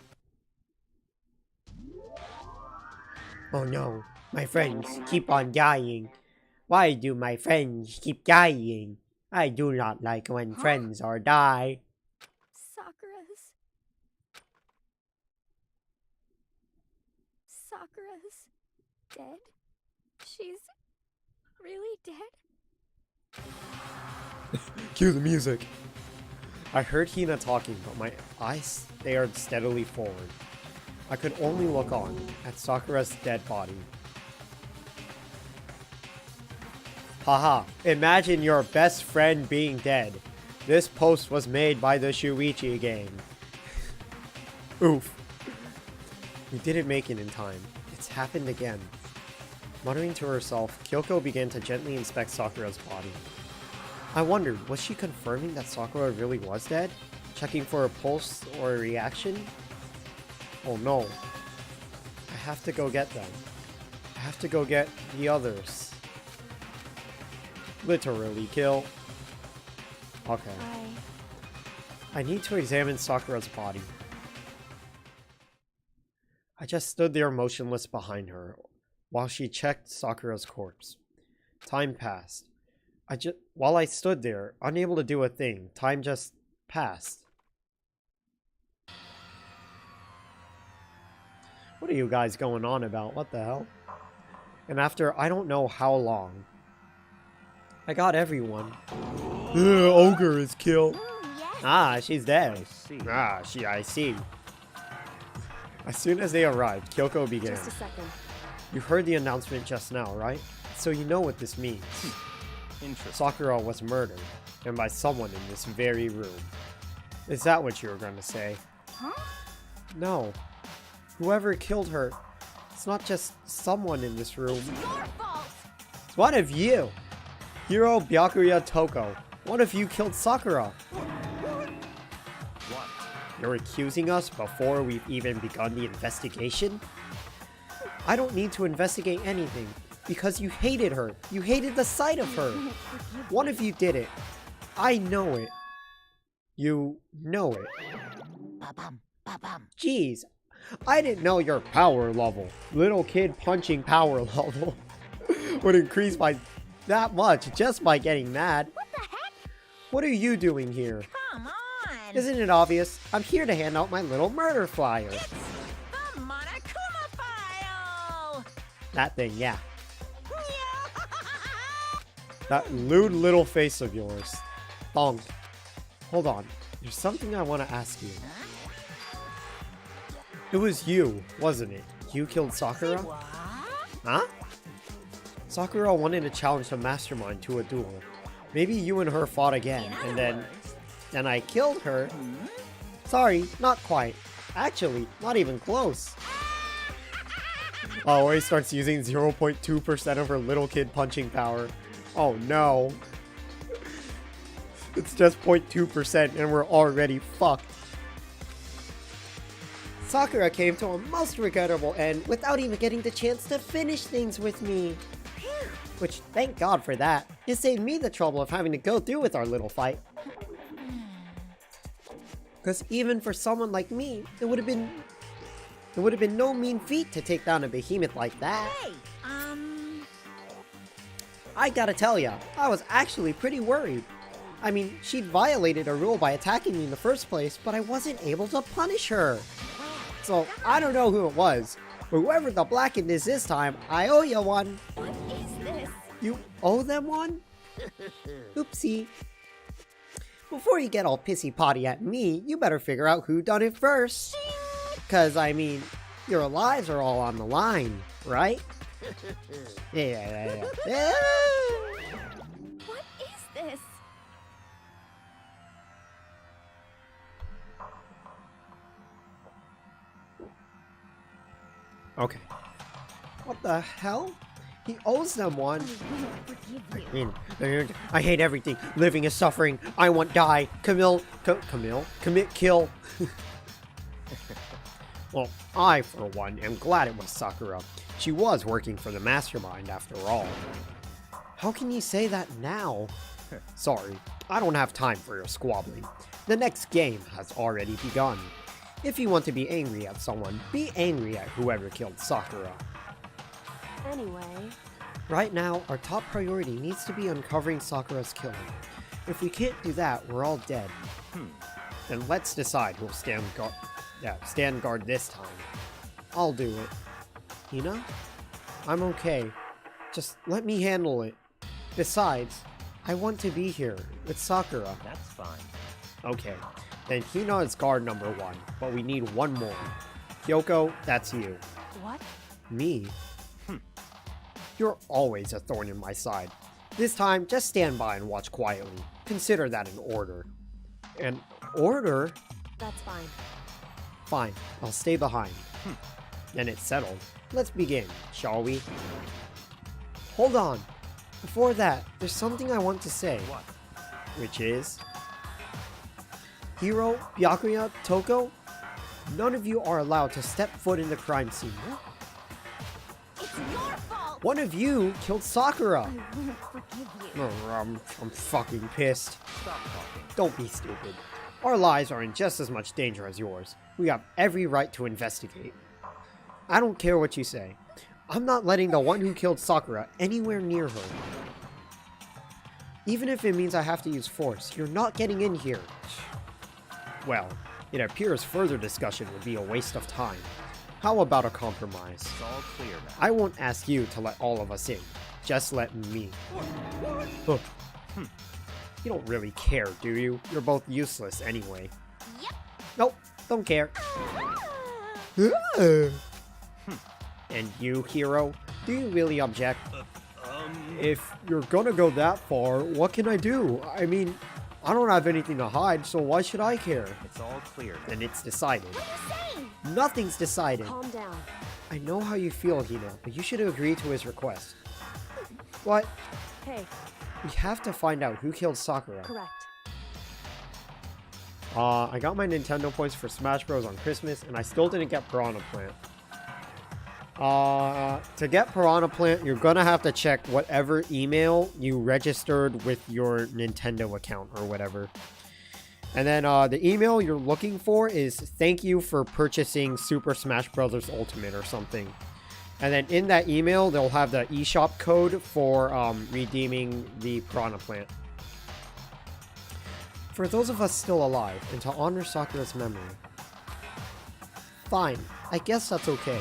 Oh no, my friends keep on dying. Why do my friends keep dying? I do not like when friends are die. Sakura's dead? She's really dead? Cue the music. I heard Hina talking, but my eyes stared steadily forward. I could only look on at Sakura's dead body. Haha, imagine your best friend being dead. This post was made by the Shuichi game. Oof. We didn't make it in time. It's happened again. Muttering to herself, Kyoko began to gently inspect Sakura's body. I wondered, was she confirming that Sakura really was dead? Checking for a pulse or a reaction? Oh no. I have to go get them. I have to go get the others. Literally Kill. Okay. I need to examine Sakura's body. I just stood there motionless behind her while she checked Sakura's corpse. Time passed. While I stood there, unable to do a thing, time just passed. What are you guys going on about? What the hell? And after I don't know how long, I got everyone. Ogre is killed. Yes. Ah, she's dead. I see. I see. As soon as they arrived, Kyoko began. Just a second. You heard the announcement just now, right? So you know what this means. Interesting. Sakura was murdered, and by someone in this very room. Is that what you were going to say? Huh? No. Whoever killed her, it's not just someone in this room. Your fault! It's one of you! Hiro Byakuya Toko. One of you killed Sakura. What? You're accusing us before we've even begun the investigation? I don't need to investigate anything, because you hated her. You hated the sight of her. One of you did it. I know it. You know it. Jeez, I didn't know your power level, little kid punching power level, would increase by that much just by getting mad. What the heck? What are you doing here? Come on! Isn't it obvious? I'm here to hand out my little murder flyer. It's the Monokuma file! That thing, yeah. That lewd little face of yours. Thong. Hold on. There's something I want to ask you. It was you, wasn't it? You killed Sakura? What? Huh? Sakura wanted to challenge the mastermind to a duel. Maybe you and her fought again, and then I killed her. Sorry, not quite. Actually, not even close. Oh, he starts using 0.2% of her little kid punching power. Oh no. It's just 0.2% and we're already fucked. Sakura came to a most regrettable end without even getting the chance to finish things with me. Which, thank God for that. It saved me the trouble of having to go through with our little fight. Because even for someone like me, it would have been no mean feat to take down a behemoth like that. Hey, I gotta tell ya, I was actually pretty worried. I mean, she'd violated a rule by attacking me in the first place, but I wasn't able to punish her. So, I don't know who it was, but whoever the blackened is this time, I owe you one. What is this? You owe them one? Oopsie. Before you get all pissy-potty at me, you better figure out who done it first. Cause, I mean, your lives are all on the line, right? Yeah. What is this? Okay. What the hell? He owes them one. I won't forgive you. I hate everything. Living is suffering. I want die. Camille? Commit kill. Well, I, for one, am glad it was Sakura. She was working for the mastermind, after all. How can you say that now? Sorry, I don't have time for your squabbling. The next game has already begun. If you want to be angry at someone, be angry at whoever killed Sakura. Anyway, Right now, our top priority needs to be uncovering Sakura's killer. If we can't do that, we're all dead. Then let's decide who'll stand guard this time. I'll do it. Hina? I'm okay. Just let me handle it. Besides, I want to be here with Sakura. That's fine. Okay, then Hina is guard number 1, but we need one more. Kyoko, that's you. what? Me? You're always a thorn in my side. This time, just stand by and watch quietly. Consider that an order. An order? That's fine. Fine, I'll stay behind. Then it's settled. Let's begin, shall we? Hold on. Before that, there's something I want to say. What? Which is... Hiro, Byakuya, Toko, none of you are allowed to step foot in the crime scene. It's your fault. One of you killed Sakura. I won't forgive you. I'm fucking pissed. Stop talking. Don't be stupid. Our lives are in just as much danger as yours. We have every right to investigate. I don't care what you say. I'm not letting the one who killed Sakura anywhere near her. Even if it means I have to use force, you're not getting in here. Well, it appears further discussion would be a waste of time. How about a compromise? It's all clear now. I won't ask you to let all of us in. Just let me. Huh. You don't really care, do you? You're both useless anyway. Yep. Nope, don't care. And you, Hiro? Do you really object? If you're gonna go that far, what can I do? I mean, I don't have anything to hide, so why should I care? It's all clear now. Then it's decided. What are you saying? Nothing's decided. Calm down. I know how you feel, Hina, but you should agree to his request. What? Hey, We have to find out who killed Sakura. correct. I got my Nintendo points for Smash Bros. On Christmas, and I still didn't get Piranha Plant. To get Piranha Plant, you're gonna have to check whatever email you registered with your Nintendo account or whatever. And then the email you're looking for is thank you for purchasing Super Smash Bros. Ultimate or something. And then in that email, they'll have the eShop code for redeeming the Piranha Plant. For those of us still alive, and to honor Sakura's memory. Fine, I guess that's okay.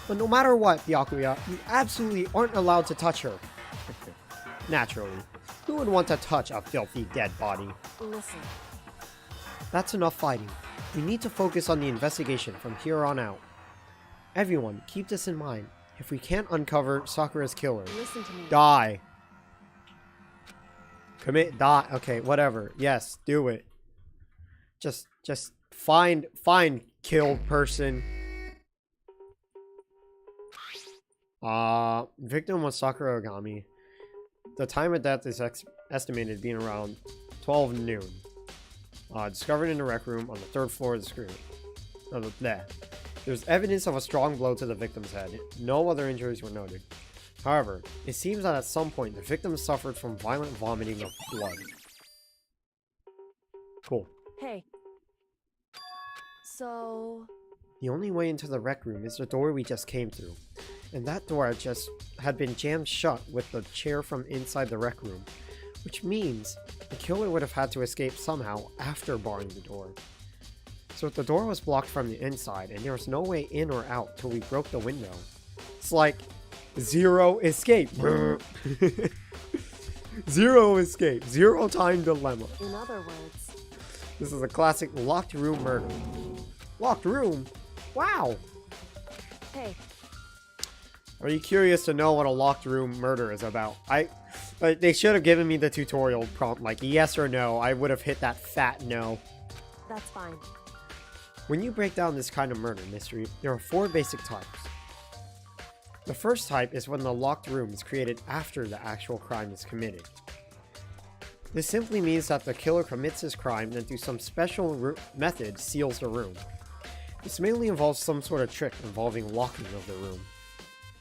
But no matter what, Byakuya, you absolutely aren't allowed to touch her. Naturally, who would want to touch a filthy dead body? Listen, That's enough fighting. We need to focus on the investigation from here on out. Everyone, keep this in mind. If we can't uncover Sakura's killer, listen to me. die. Die. Okay, whatever. Yes, do it. Just find killed person. Victim was Sakura Ogami. The time of death is estimated being around 12 noon. Discovered in the rec room on the 3rd floor of the screen. There's evidence of a strong blow to the victim's head. No other injuries were noted. However, it seems that at some point the victim suffered from violent vomiting of blood. Cool. Hey. So... The only way into the rec room is the door we just came through. And that door had been jammed shut with the chair from inside the rec room. Which means the killer would have had to escape somehow after barring the door. So if the door was blocked from the inside and there was no way in or out till we broke the window, it's like zero escape. Zero escape. Zero time dilemma. in other words, This is a classic locked room murder. Locked room? Wow. hey, Are you curious to know what a locked room murder is about? They should have given me the tutorial prompt, like yes or no. I would have hit that fat no. that's fine. When you break down this kind of murder mystery, there are 4 basic types. The first type is when the locked room is created after the actual crime is committed. This simply means that the killer commits his crime, then through some special method seals the room. This mainly involves some sort of trick involving locking of the room.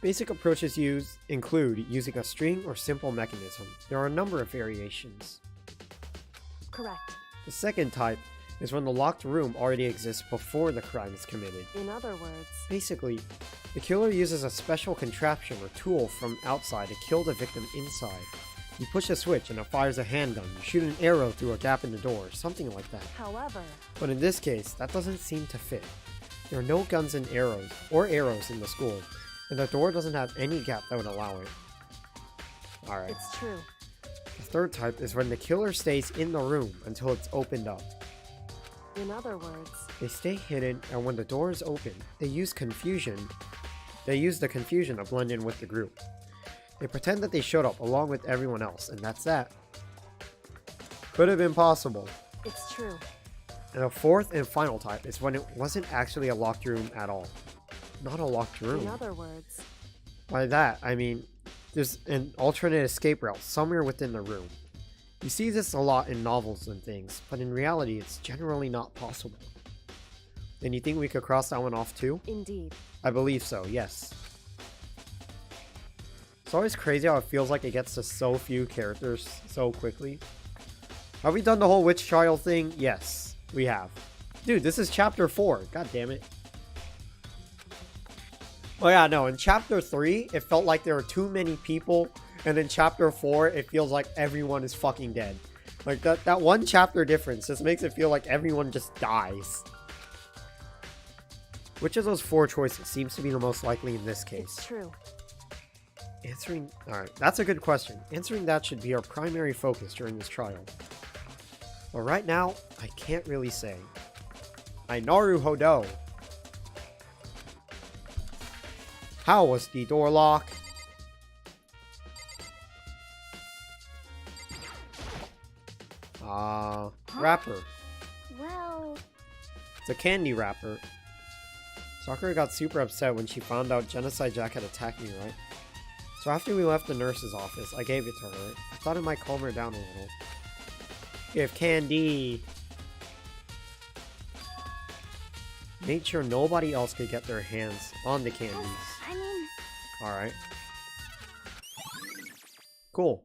Basic approaches include using a string or simple mechanism. There are a number of variations. Correct. The second type is when the locked room already exists before the crime is committed. In other words, Basically, the killer uses a special contraption or tool from outside to kill the victim inside. You push a switch and it fires a handgun. You shoot an arrow through a gap in the door, something like that. however, But in this case, that doesn't seem to fit. There are no guns and arrows in the school, and the door doesn't have any gap that would allow it. Alright. it's true. The third type is when the killer stays in the room until it's opened up. In other words, They stay hidden, and when the door is open, they use the confusion to blend in with the group. They pretend that they showed up along with everyone else, and that's that. Could have been possible. it's true. And the fourth and final type is when it wasn't actually a locked room at all. Not a locked room. In other words, By that, I mean, there's an alternate escape route somewhere within the room. You see this a lot in novels and things, but in reality, it's generally not possible. Then you think we could cross that one off too? indeed. I believe so, yes. It's always crazy how it feels like it gets to so few characters so quickly. Have we done the whole witch trial thing? Yes, we have. Dude, this is chapter 4. God damn it. Oh yeah, no, in chapter 3, it felt like there were too many people, and in chapter 4, it feels like everyone is fucking dead. Like, that one chapter difference just makes it feel like everyone just dies. Which of those 4 choices seems to be the most likely in this case? It's true. Alright, that's a good question. Answering that should be our primary focus during this trial. But right now, I can't really say. I naru hodo. How was the door lock? Wrapper. Well, It's a candy wrapper. Sakura got super upset when she found out Genocide Jack had attacked me, right? So after we left the nurse's office, I gave it to her. I thought it might calm her down a little. Give candy! Made sure nobody else could get their hands on the candies. I mean, Alright. Cool.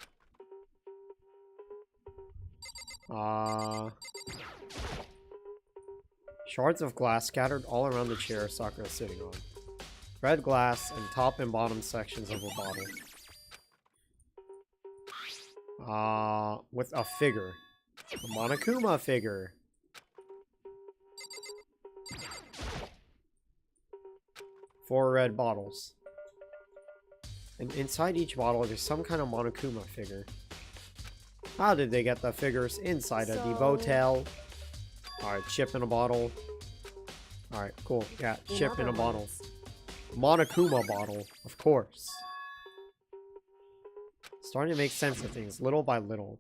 Shards of glass scattered all around the chair Sakura is sitting on. Red glass and top and bottom sections of a bottle. With a figure. A Monokuma figure. Four red bottles. And inside each bottle there's some kind of Monokuma figure. How did they get the figures inside of the Portel? Alright, chip in a bottle. Alright, cool. Yeah, chip in a bottle. Monokuma bottle, of course. Starting to make sense of things, little by little.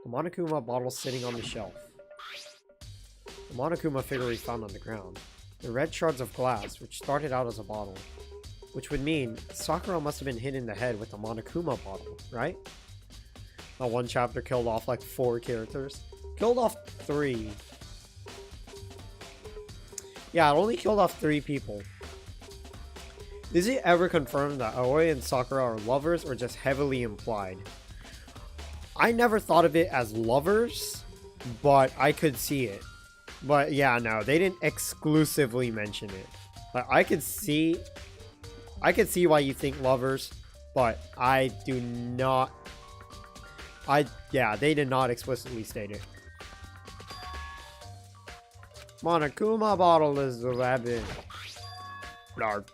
The Monokuma bottle sitting on the shelf. The Monokuma figure we found on the ground. The red shards of glass, which started out as a bottle. Which would mean Sakura must have been hit in the head with the Monokuma bottle, right? That one chapter killed off like 4 characters. Killed off 3. Yeah, it only killed off 3 people. Is it ever confirmed that Aoi and Sakura are lovers or just heavily implied? I never thought of it as lovers, but I could see it. But yeah, no, they didn't exclusively mention it. Like, I could see why you think lovers, but I do not. Yeah, they did not explicitly state it. Monokuma bottle is the weapon. Narp.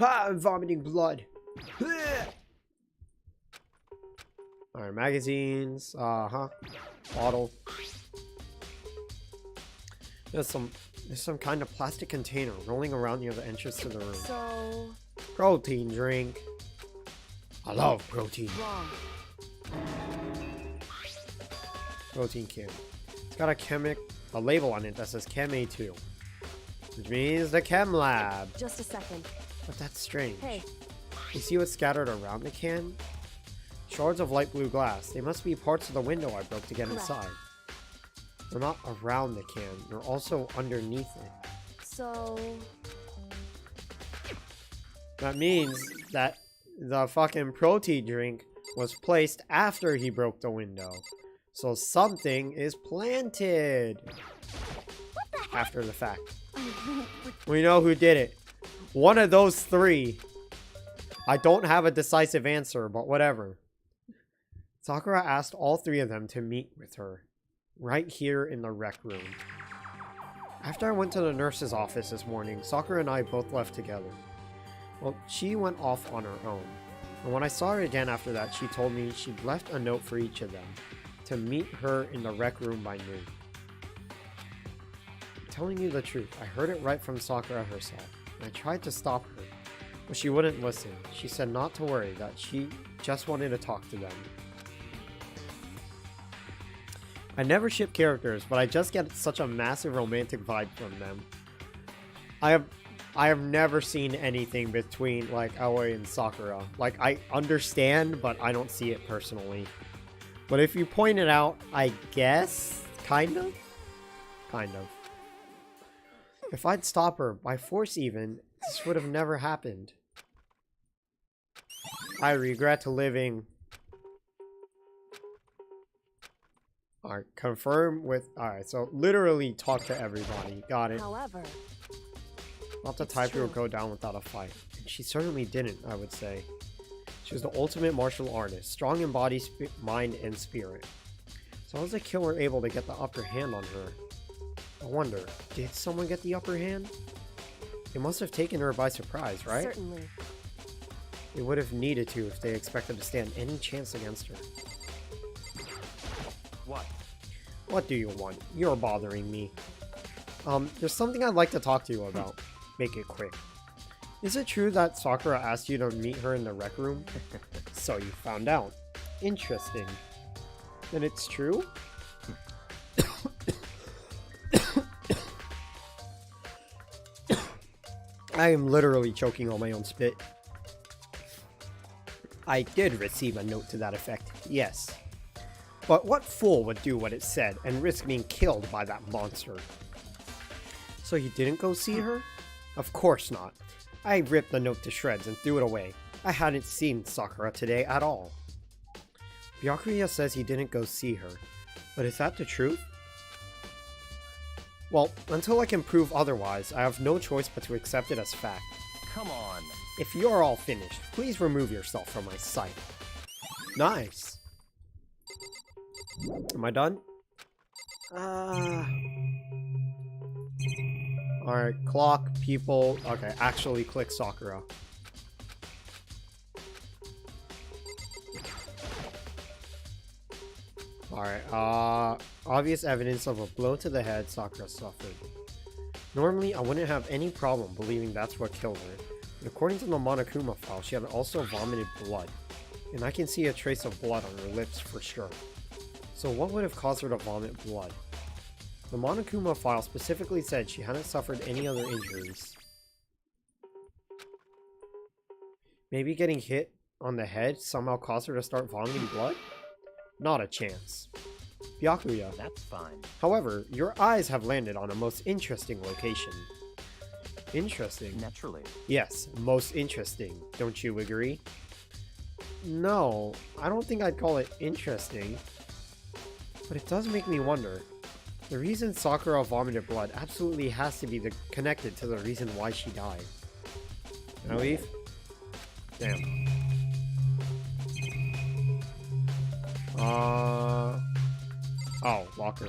I'm vomiting blood. Alright, magazines. Bottle. There's some kind of plastic container rolling around near the entrance to the room. So... Protein drink. I love protein. wrong. Protein can. It's got a label on it that says Chem A2. Which means the Chem Lab. Just a second. But that's strange. Hey, You see what's scattered around the can? Shards of light blue glass. They must be parts of the window I broke to get Correct. inside. They're not around the can. They're also underneath it. so... That means that the fucking protein drink was placed after he broke the window. So something is planted. After the fact. We know who did it. One of those 3. I don't have a decisive answer, but whatever. Sakura asked all 3 of them to meet with her. Right here in the rec room. After I went to the nurse's office this morning, Sakura and I both left together. Well, she went off on her own. And when I saw her again after that, she told me she'd left a note for each of them. To meet her in the rec room by noon. I'm telling you the truth, I heard it right from Sakura herself. And I tried to stop her. But she wouldn't listen. She said not to worry, that she just wanted to talk to them. I never ship characters, but I just get such a massive romantic vibe from them. I have never seen anything between like Aoi and Sakura. Like, I understand, but I don't see it personally. But if you point it out, I guess, kind of. If I'd stop her, by force even, this would have never happened. I regret living. Alright, confirm with... Alright, so literally talk to everybody. Got it. However... Not the type who would go down without a fight. And she certainly didn't, I would say. She was the ultimate martial artist. Strong in body, mind, and spirit. So how was the killer able to get the upper hand on her? I wonder, did someone get the upper hand? It must have taken her by surprise, right? Certainly. They would have needed to if they expected to stand any chance against her. What? What do you want? You're bothering me. There's something I'd like to talk to you about. Make it quick. Is it true that Sakura asked you to meet her in the rec room? So you found out. Interesting. Then it's true? I am literally choking on my own spit. I did receive a note to that effect, yes. But what fool would do what it said and risk being killed by that monster? So you didn't go see her? Of course not. I ripped the note to shreds and threw it away. I hadn't seen Sakura today at all. Byakuya says he didn't go see her. But is that the truth? Well, until I can prove otherwise, I have no choice but to accept it as fact. Come on. If you're all finished, please remove yourself from my sight. Nice. Am I done? Alright, clock, people. Okay, actually click Sakura. Alright, obvious evidence of a blow to the head Sakura suffered. Normally, I wouldn't have any problem believing that's what killed her. But according to the Monokuma file, she had also vomited blood. And I can see a trace of blood on her lips for sure. So what would have caused her to vomit blood? The Monokuma file specifically said she hadn't suffered any other injuries. Maybe getting hit on the head somehow caused her to start vomiting blood? Not a chance. Byakuya. That's fine. However, your eyes have landed on a most interesting location. Interesting? Naturally. Yes, most interesting. Don't you agree? No, I don't think I'd call it interesting. But it does make me wonder. The reason Sakura vomited blood absolutely has to be connected to the reason why she died. Can I leave? Damn. Oh, locker.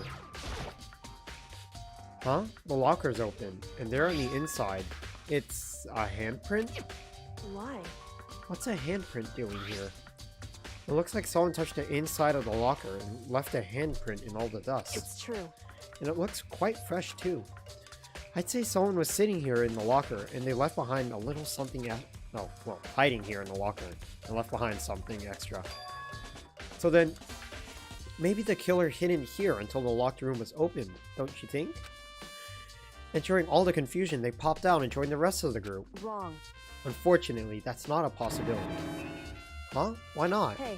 Huh? The locker's open, and there on the inside, it's a handprint? Why? What's a handprint doing here? It looks like someone touched the inside of the locker and left a handprint in all the dust. It's true. And it looks quite fresh too. I'd say someone was sitting here in the locker and they left behind a little something hiding here in the locker and left behind something extra. So then, maybe the killer hid in here until the locked room was open, don't you think? And during all the confusion, they popped out and joined the rest of the group. Wrong. Unfortunately, that's not a possibility. Huh? Why not? Hey.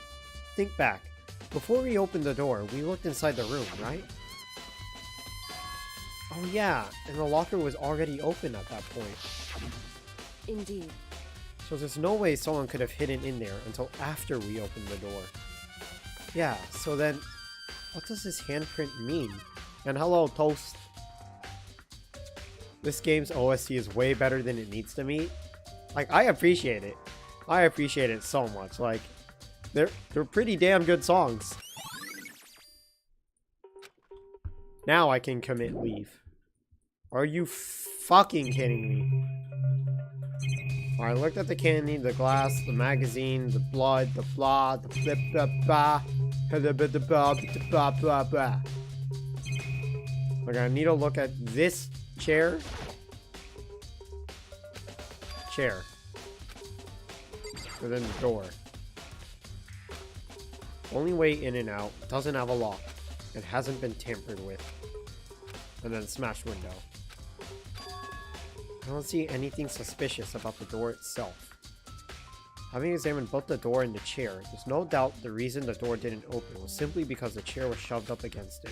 Think back. Before we opened the door, we looked inside the room, right? Oh yeah, and the locker was already open at that point. Indeed. So there's no way someone could have hidden in there until after we opened the door. Yeah, so then, what does this handprint mean? And hello, Toast. This game's OST is way better than it needs to be. Like, I appreciate it. I appreciate it so much. Like, they're pretty damn good songs. Now I can commit leave. Are you fucking kidding me? Alright, I looked at the candy, the glass, the magazine, the blood, the blah, the flip, the bah, the blah, blah, blah. Okay, I need to look at this chair. Chair. And then the door. Only way in and out. Doesn't have a lock. It hasn't been tampered with. And then smashed window. I don't see anything suspicious about the door itself. Having examined both the door and the chair, there's no doubt the reason the door didn't open was simply because the chair was shoved up against it.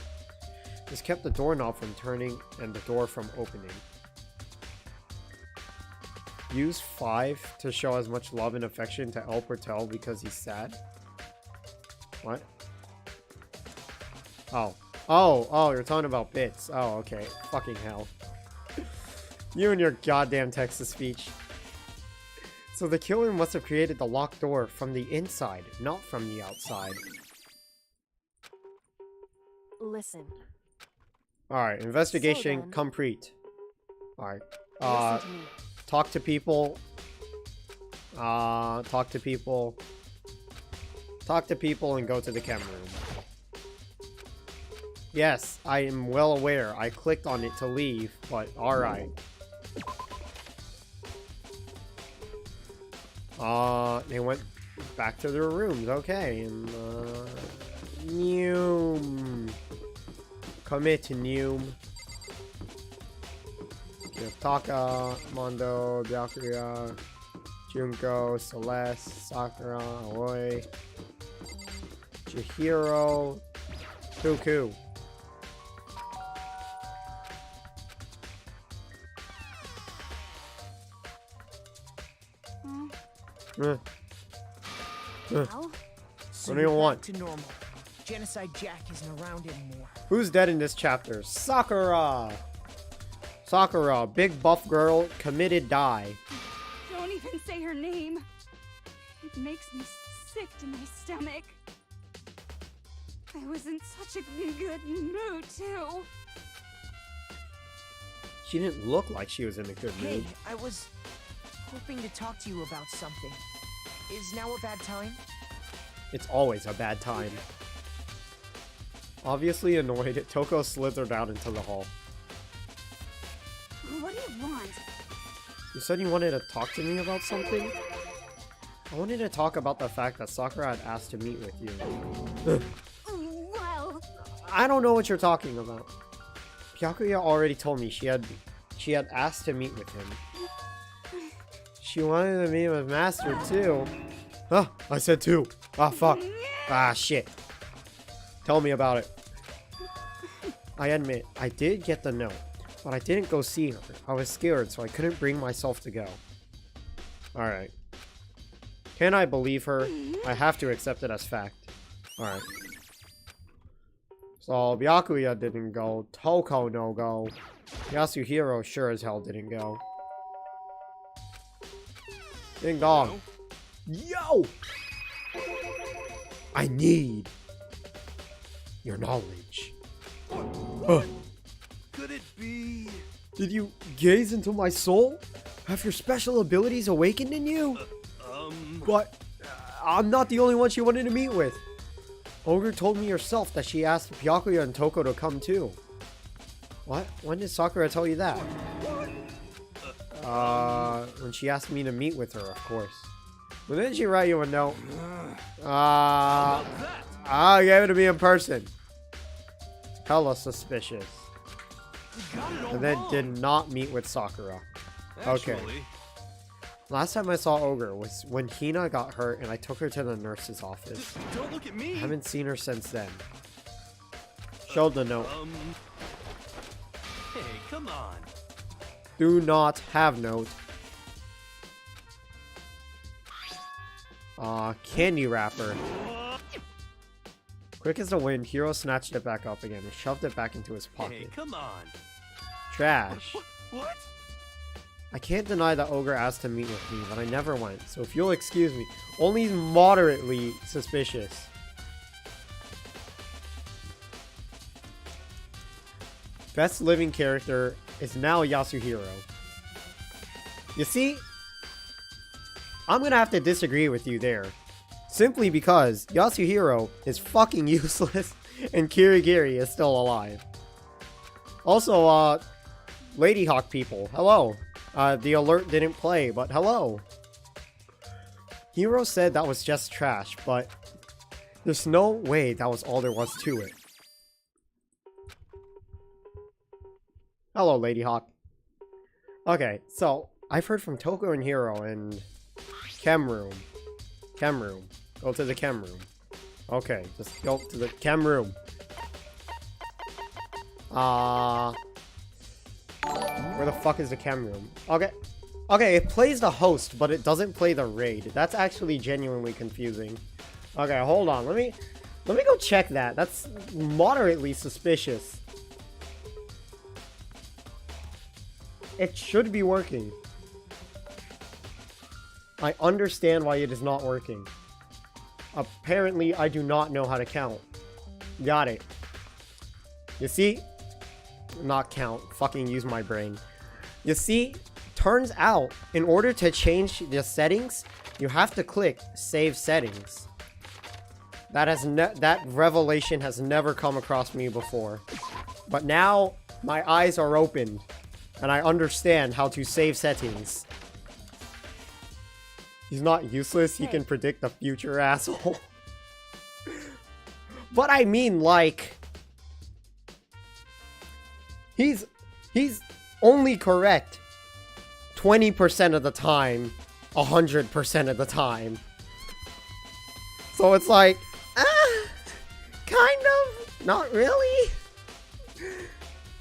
This kept the doorknob from turning and the door from opening. Use 5 to show as much love and affection to El Portel because he's sad? What? Oh, you're talking about bits. Oh, okay. Fucking hell. You and your goddamn text-to-speech. So the killer must have created the locked door from the inside, not from the outside. Listen. Alright, investigation So then- complete. Alright. Listen to me. Talk to people. Talk to people. Talk to people and go to the chem room. Yes, I am well aware. I clicked on it to leave, but alright. They went back to their rooms. Okay, and, Neum. Commit to Neum. Taka, Mondo, Byakuya, Junko, Celeste, Sakura, Aoi, Chihiro, Kuku. Now? So What do you you're want? back to normal. Genocide Jack isn't around anymore. Who's dead in this chapter? Sakura! Sakura, big buff girl, committed die. Don't even say her name. It makes me sick to my stomach. I was in such a good mood, too. She didn't look like she was in a good Hey, mood. I was hoping to talk to you about something. Is now a bad time? It's always a bad time. Obviously annoyed, Toko slithered out into the hall. What do you want? You said you wanted to talk to me about something? I wanted to talk about the fact that Sakura had asked to meet with you. Well, I don't know what you're talking about. Byakuya already told me she had asked to meet with him. She wanted to meet with Master too. Ah, I said two. Ah, fuck. Ah, shit. Tell me about it. I admit, I did get the note, but I didn't go see her. I was scared, so I couldn't bring myself to go. Alright. Can I believe her? I have to accept it as fact. Alright. So, Byakuya didn't go. Toko no go. Yasuhiro sure as hell didn't go. Ding dong. Yo! I need your knowledge. Could it be? Did you gaze into my soul? Have your special abilities awakened in you? But I'm not the only one she wanted to meet with. Ogre told me herself that she asked Byakuya and Toko to come too. What? When did Sakura tell you that? When she asked me to meet with her, of course. But didn't she write you a note? I gave it to me in person. Hella suspicious. And then did not meet with Sakura. Okay. Actually, Last time I saw Ogre was when Hina got hurt and I took her to the nurse's office. don't look at me. I haven't seen her since then. Showed the note. Hey, come on. Do not have note. Candy wrapper. Quick as the wind, Hiro snatched it back up again and shoved it back into his Hey, pocket. come on. Trash. What? I can't deny that Ogre asked to meet with me, but I never went, so if you'll excuse me, only moderately suspicious. Best living character is now Yasuhiro. You see, I'm gonna have to disagree with you there. Simply because Yasuhiro is fucking useless and Kirigiri is still alive. Also, Lady Hawk people, hello. The alert didn't play, but hello. Hiro said that was just trash, but there's no way that was all there was to it. Hello, Lady Hawk. Okay, so I've heard from Toko and Hiro in chem room. Chem room. Go to the chem room. Okay, just go to the chem room. Where the fuck is the chem room? Okay. Okay, it plays the host, but it doesn't play the raid. That's actually genuinely confusing. Okay, hold on. Let me go check that. That's moderately suspicious. It should be working. I understand why it is not working. Apparently, I do not know how to count. Got it. You see? Not count. Fucking use my brain. You see? Turns out, in order to change the settings, you have to click Save Settings. That revelation has never come across me before. But now, my eyes are opened, and I understand how to save settings. He's not useless, he can predict the future, asshole. But I mean, like... He's only correct 20% of the time, 100% of the time. So it's like, kind of, not really.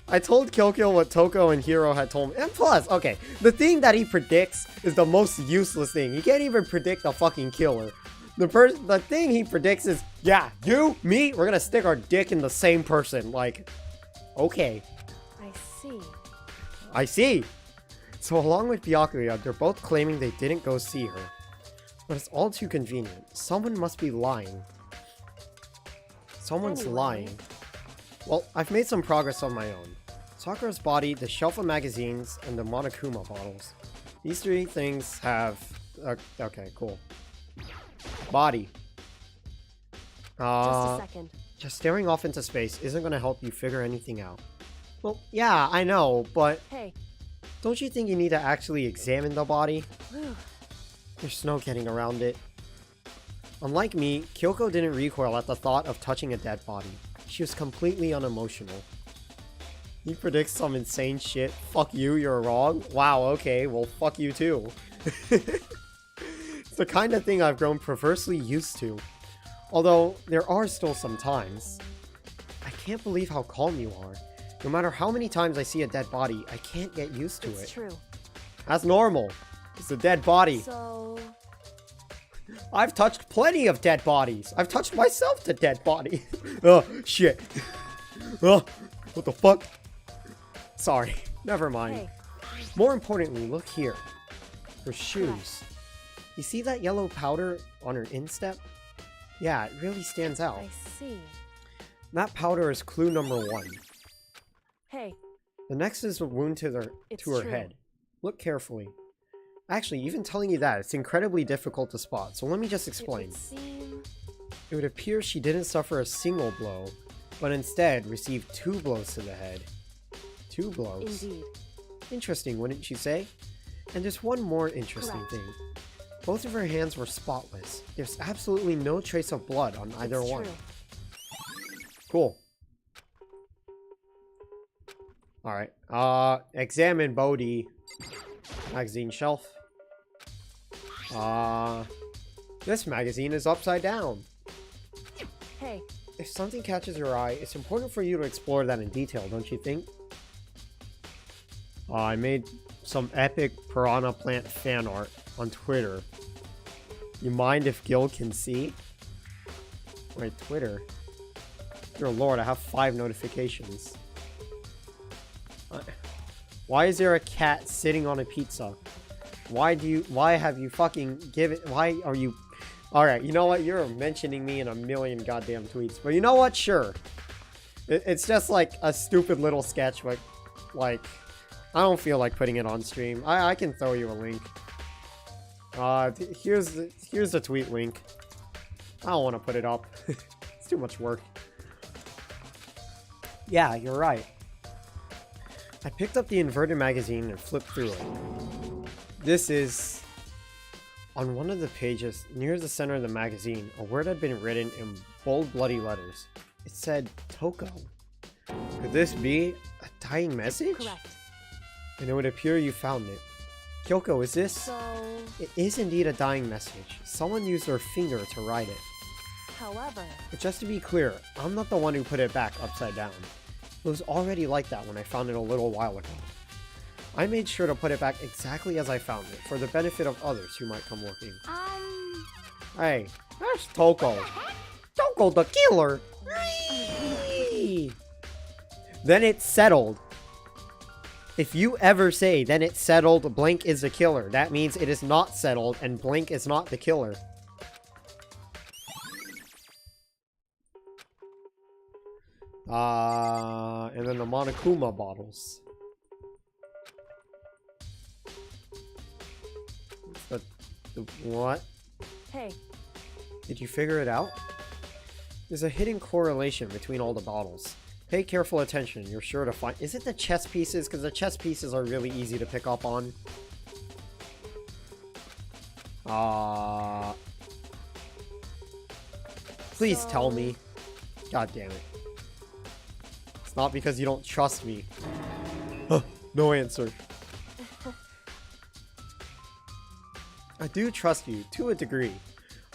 I told Kyokyo what Toko and Hiro had told me. And plus, okay, the thing that he predicts is the most useless thing. He can't even predict a fucking killer. The thing he predicts is, yeah, you, me, we're gonna stick our dick in the same person. Like, okay. I see. I see. So along with Byakuya, they're both claiming they didn't go see her. But it's all too convenient. Someone must be lying. Someone's Anyway. lying. Well, I've made some progress on my own. Sakura's body, the shelf of magazines, and the Monokuma bottles. These three things have... okay, cool. Body. Just a second. Just staring off into space isn't going to help you figure anything out. Well, yeah, I know, but Hey. don't you think you need to actually examine the body? Whew. There's no getting around it. Unlike me, Kyoko didn't recoil at the thought of touching a dead body. She was completely unemotional. He predicts some insane shit. Fuck you, you're wrong? Wow, okay, well fuck you too. It's the kind of thing I've grown perversely used to. Although, there are still some times. I can't believe how calm you are. No matter how many times I see a dead body, I can't get used to It's it. true. That's normal. It's a dead body. So, I've touched plenty of dead bodies. I've touched myself to dead body. Oh, shit. Oh, what the fuck? Sorry. Never mind. hey. More importantly, look here. Her shoes. You see that yellow powder on her instep? Yeah, it really stands out. I see. That powder is clue number 1. Hey. The next is a wound to her It's to her true. head. Look carefully. Actually, even telling you that, it's incredibly difficult to spot, so let me just It explain. would seem... It would appear she didn't suffer a single blow, but instead received 2 blows to the head. 2 blows. Indeed. Interesting, wouldn't you say? And there's one more interesting Correct. thing. Both of her hands were spotless. There's absolutely no trace of blood on either It's one. true. Cool. Alright. Examine Bodhi. Magazine shelf. This magazine is upside down. Hey. If something catches your eye, it's important for you to explore that in detail, don't you think? I made some epic piranha plant fan art on Twitter. You mind if Gil can see? Wait, Twitter? Dear lord, I have 5 notifications. Why is there a cat sitting on a pizza? Why have you fucking why are you... Alright, you know what? You're mentioning me in a million goddamn tweets. But you know what? Sure. It's just like a stupid little sketch, but like... I don't feel like putting it on stream. I can throw you a link. Here's the tweet link. I don't want to put it up. It's too much work. Yeah, you're right. I picked up the inverted magazine and flipped through it. This is... On one of the pages, near the center of the magazine, a word had been written in bold bloody letters. It said, Toko. Could this be a dying message? Correct. And it would appear you found it. Kyoko, is this? So, It is indeed a dying message. Someone used their finger to write it. however... But just to be clear, I'm not the one who put it back upside down. It was already like that when I found it a little while ago. I made sure to put it back exactly as I found it, for the benefit of others who might come looking. Hey, that's Toko. Toko the killer! Then it's settled. If you ever say, then it's settled, blank is the killer, that means it is not settled, and blank is not the killer. And then the Monokuma bottles. What? Hey. Did you figure it out? There's a hidden correlation between all the bottles. Pay careful attention, you're sure to find... Is it the chess pieces? Because the chess pieces are really easy to pick up on. Please tell me. God damn it. It's not because you don't trust me. No answer. I do trust you, to a degree.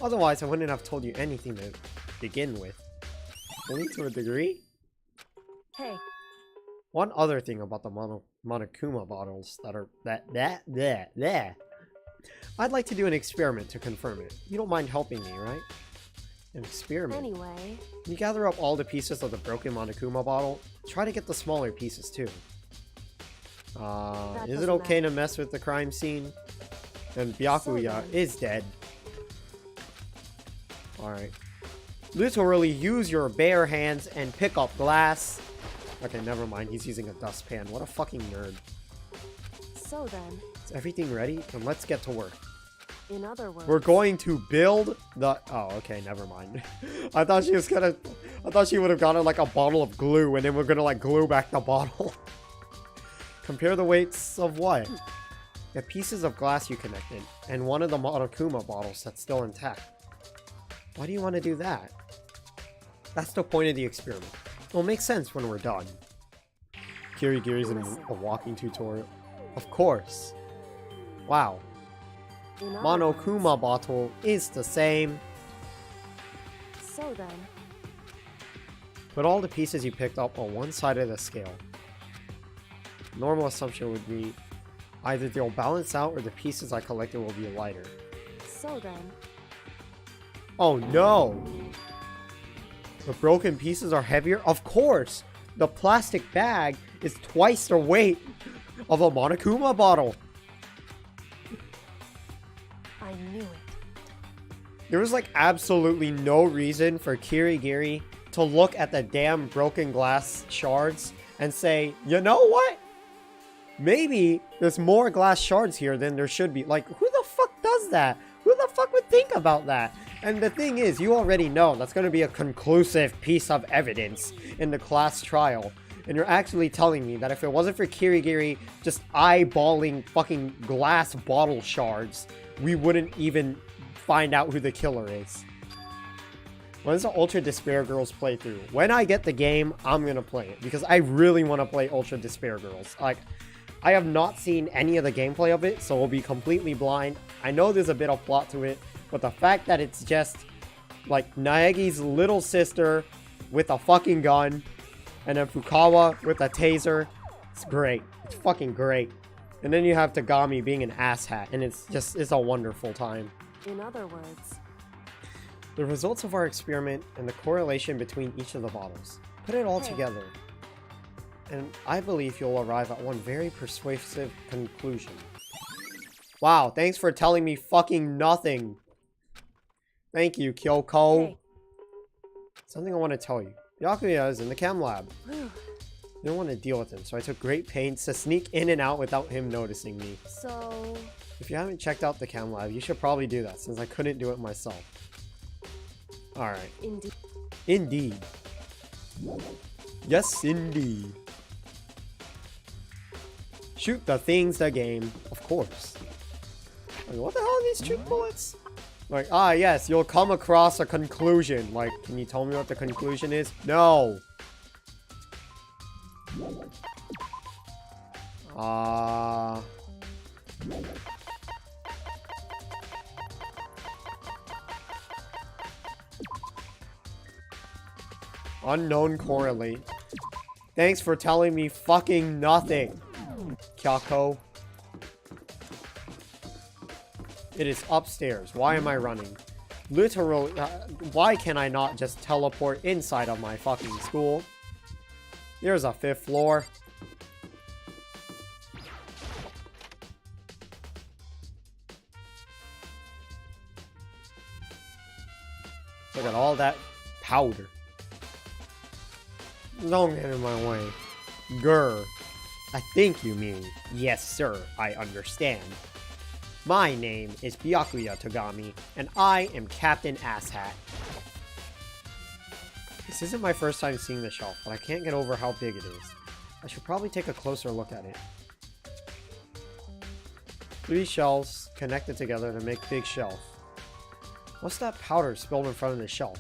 Otherwise, I wouldn't have told you anything to begin with. Only to a degree? Hey. One other thing about the Monokuma bottles that are... I'd like to do an experiment to confirm it. You don't mind helping me, right? An experiment? Anyway, You gather up all the pieces of the broken Monokuma bottle. Try to get the smaller pieces too. Is it doesn't okay to mess with the crime scene? And Byakuya is dead. Alright. Literally use your bare hands and pick up glass. Okay, never mind. He's using a dustpan. What a fucking nerd. so then, Is everything ready? Then let's get to work. in other words, We're going to build the... Oh, okay, never mind. I thought she was gonna... I thought she would have gotten like a bottle of glue and then we're gonna like glue back the bottle. Compare the weights of what? The pieces of glass you connected and one of the Monokuma bottles that's still intact. Why do you want to do that? That's the point of the experiment. It'll make sense when we're done. Kirigiri's in a walking tutorial. Of course. Wow. in other Monokuma bottle is the same. words, so then, Put all the pieces you picked up on one side of the scale. Normal assumption would be either they'll balance out or the pieces I collected will be lighter. so then, Oh no! The broken pieces are heavier? Of course! The plastic bag is twice the weight of a Monokuma bottle. I knew it. There was like absolutely no reason for Kirigiri to look at the damn broken glass shards and say, you know what? Maybe there's more glass shards here than there should be. Like, who the fuck does that? Who the fuck would think about that? And the thing is, you already know that's going to be a conclusive piece of evidence in the class trial. And you're actually telling me that if it wasn't for Kirigiri just eyeballing fucking glass bottle shards, we wouldn't even find out who the killer is. When's the Ultra Despair Girls playthrough? When I get the game, I'm gonna play it. Because I really want to play Ultra Despair Girls. Like, I have not seen any of the gameplay of it, so we'll be completely blind. I know there's a bit of plot to it, but the fact that it's just, like, Naegi's little sister with a fucking gun, and then Fukawa with a taser, it's great. It's fucking great. And then you have Tagami being an asshat, and it's a wonderful time. In other words, The results of our experiment and the correlation between each of the bottles. Put it all Hey. together. And I believe you'll arrive at one very persuasive conclusion. Wow, thanks for telling me fucking nothing. Thank you, Kyoko. hey, Something I want to tell you. Byakuya is in the chem lab. whew, I didn't want to deal with him, so I took great pains to sneak in and out without him noticing me. so, If you haven't checked out the chem lab, you should probably do that, since I couldn't do it myself. Alright. indeed, Indeed. Yes, indeed. Shoot the things the game, of course. Like, what the hell are these trick bullets? Like, ah, yes, you'll come across a conclusion. Like, can you tell me what the conclusion is? No. Unknown correlate. Thanks for telling me fucking nothing, Kyoko. It is upstairs. Why am I running? Literally, why can I not just teleport inside of my fucking school? There's a 5th floor. Look at all that powder. Don't get in my way. Grr. I think you mean, yes sir, I understand. My name is Byakuya Togami, and I am Captain Asshat. This isn't my first time seeing the shelf, but I can't get over how big it is. I should probably take a closer look at it. 3 shelves connected together to make big shelf. What's that powder spilled in front of the shelf?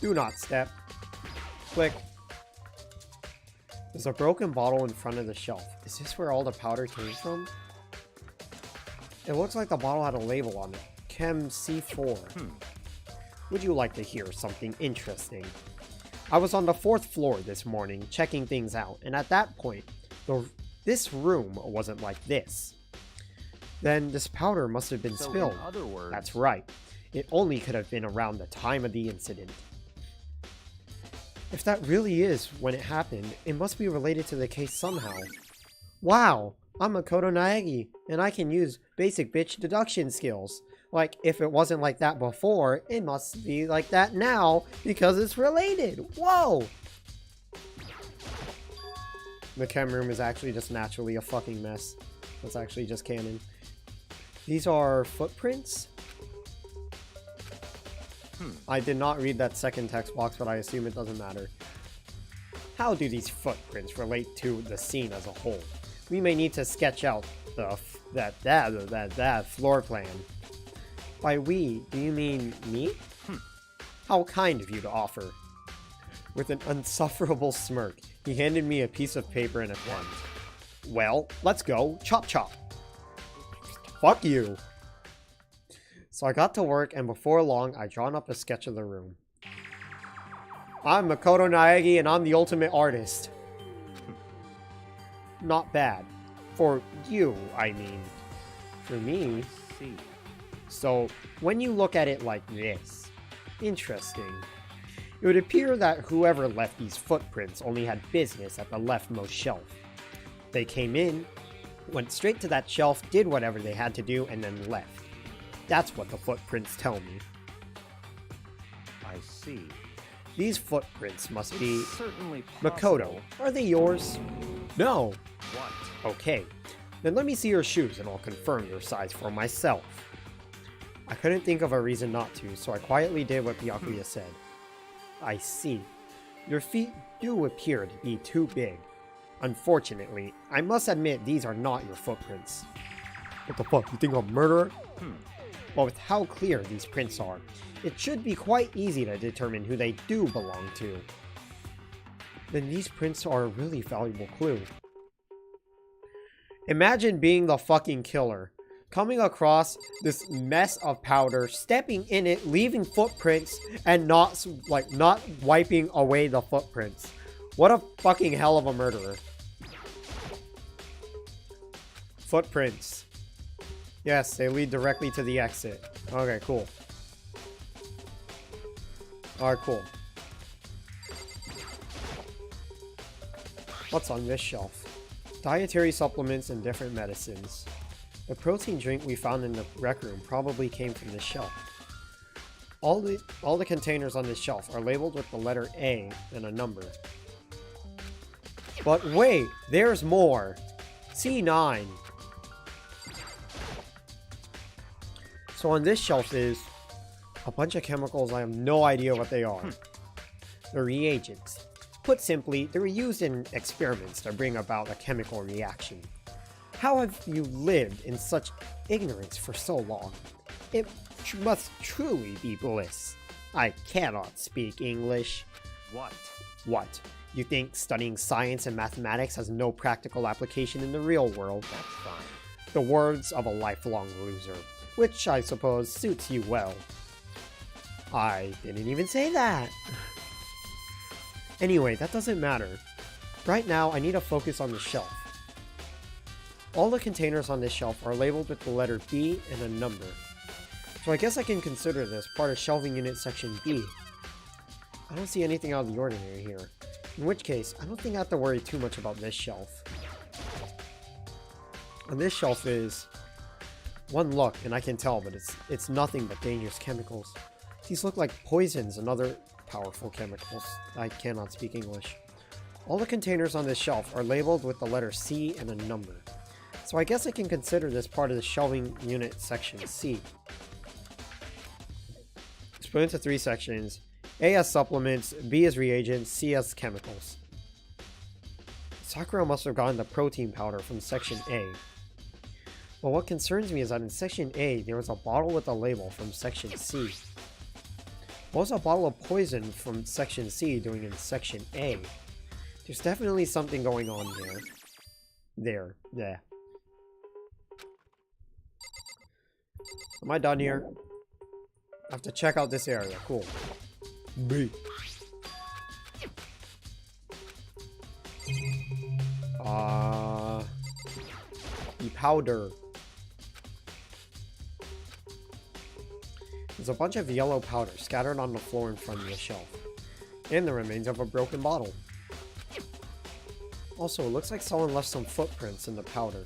Do not step. Click. There's a broken bottle in front of the shelf. Is this where all the powder came from? It looks like the bottle had a label on it. Chem C4. Would you like to hear something interesting? I was on the 4th floor this morning checking things out, and at that point, this room wasn't like this. Then this powder must have been So spilled. in other words, That's right. It only could have been around the time of the incident. If that really is when it happened, it must be related to the case somehow. Wow! I'm Makoto Naegi, and I can use basic bitch deduction skills. Like, if it wasn't like that before, it must be like that now, because it's related! Whoa! The chem room is actually just naturally a fucking mess. That's actually just canon. These are footprints? I did not read that second text box, but I assume it doesn't matter. How do these footprints relate to the scene as a whole? We may need to sketch out that floor plan. By we, do you mean me? How kind of you to offer. With an insufferable smirk, he handed me a piece of paper and a pen. Well, let's go. Chop chop. Fuck you. So I got to work, and before long, I drawn up a sketch of the room. I'm Makoto Naegi, and I'm the ultimate artist. Not bad. For you, I mean. For me. see. So, when you look at it like this, interesting. It would appear that whoever left these footprints only had business at the leftmost shelf. They came in, went straight to that shelf, did whatever they had to do, and then left. That's what the footprints tell me. I see. These footprints must be... It's certainly Makoto, possible. are they yours? No. What? Okay, then let me see your shoes and I'll confirm your size for myself. I couldn't think of a reason not to, so I quietly did what Byakuya said. I see. Your feet do appear to be too big. Unfortunately, I must admit these are not your footprints. What the fuck, you think I'm a murderer? But with how clear these prints are, it should be quite easy to determine who they do belong to. Then these prints are a really valuable clue. Imagine being the fucking killer, coming across this mess of powder, stepping in it, leaving footprints, and not wiping away the footprints. What a fucking hell of a murderer. Footprints. Yes, they lead directly to the exit. Okay, cool. Alright, cool. What's on this shelf? Dietary supplements and different medicines. The protein drink we found in the rec room probably came from this shelf. All the containers on this shelf are labeled with the letter A and a number. But wait, there's more! C9. So on this shelf is a bunch of chemicals. I have no idea what they are. They're reagents. Put simply, they were used in experiments to bring about a chemical reaction. How have you lived in such ignorance for so long? It must truly be bliss. I cannot speak English. What? What? You think studying science and mathematics has no practical application in the real world? That's fine. The words of a lifelong loser, which I suppose suits you well. I didn't even say that. Anyway, that doesn't matter. Right now, I need to focus on the shelf. All the containers on this shelf are labeled with the letter B and a number. So I guess I can consider this part of shelving unit section B. I don't see anything out of the ordinary here. In which case, I don't think I have to worry too much about this shelf. On this shelf is one look, and I can tell, but it's nothing but dangerous chemicals. These look like poisons and other powerful chemicals. I cannot speak English. All the containers on this shelf are labeled with the letter C and a number. So I guess I can consider this part of the shelving unit section C. Split into 3 sections. A as supplements, B as reagents, C as chemicals. Sakura must have gotten the protein powder from section A. But what concerns me is that in section A, there was a bottle with a label from section C. What was a bottle of poison from section C doing in section A? There's definitely something going on there. There. Am I done here? I have to check out this area. Cool. B. The powder. There's a bunch of yellow powder scattered on the floor in front of the shelf. And the remains of a broken bottle. Also, it looks like someone left some footprints in the powder.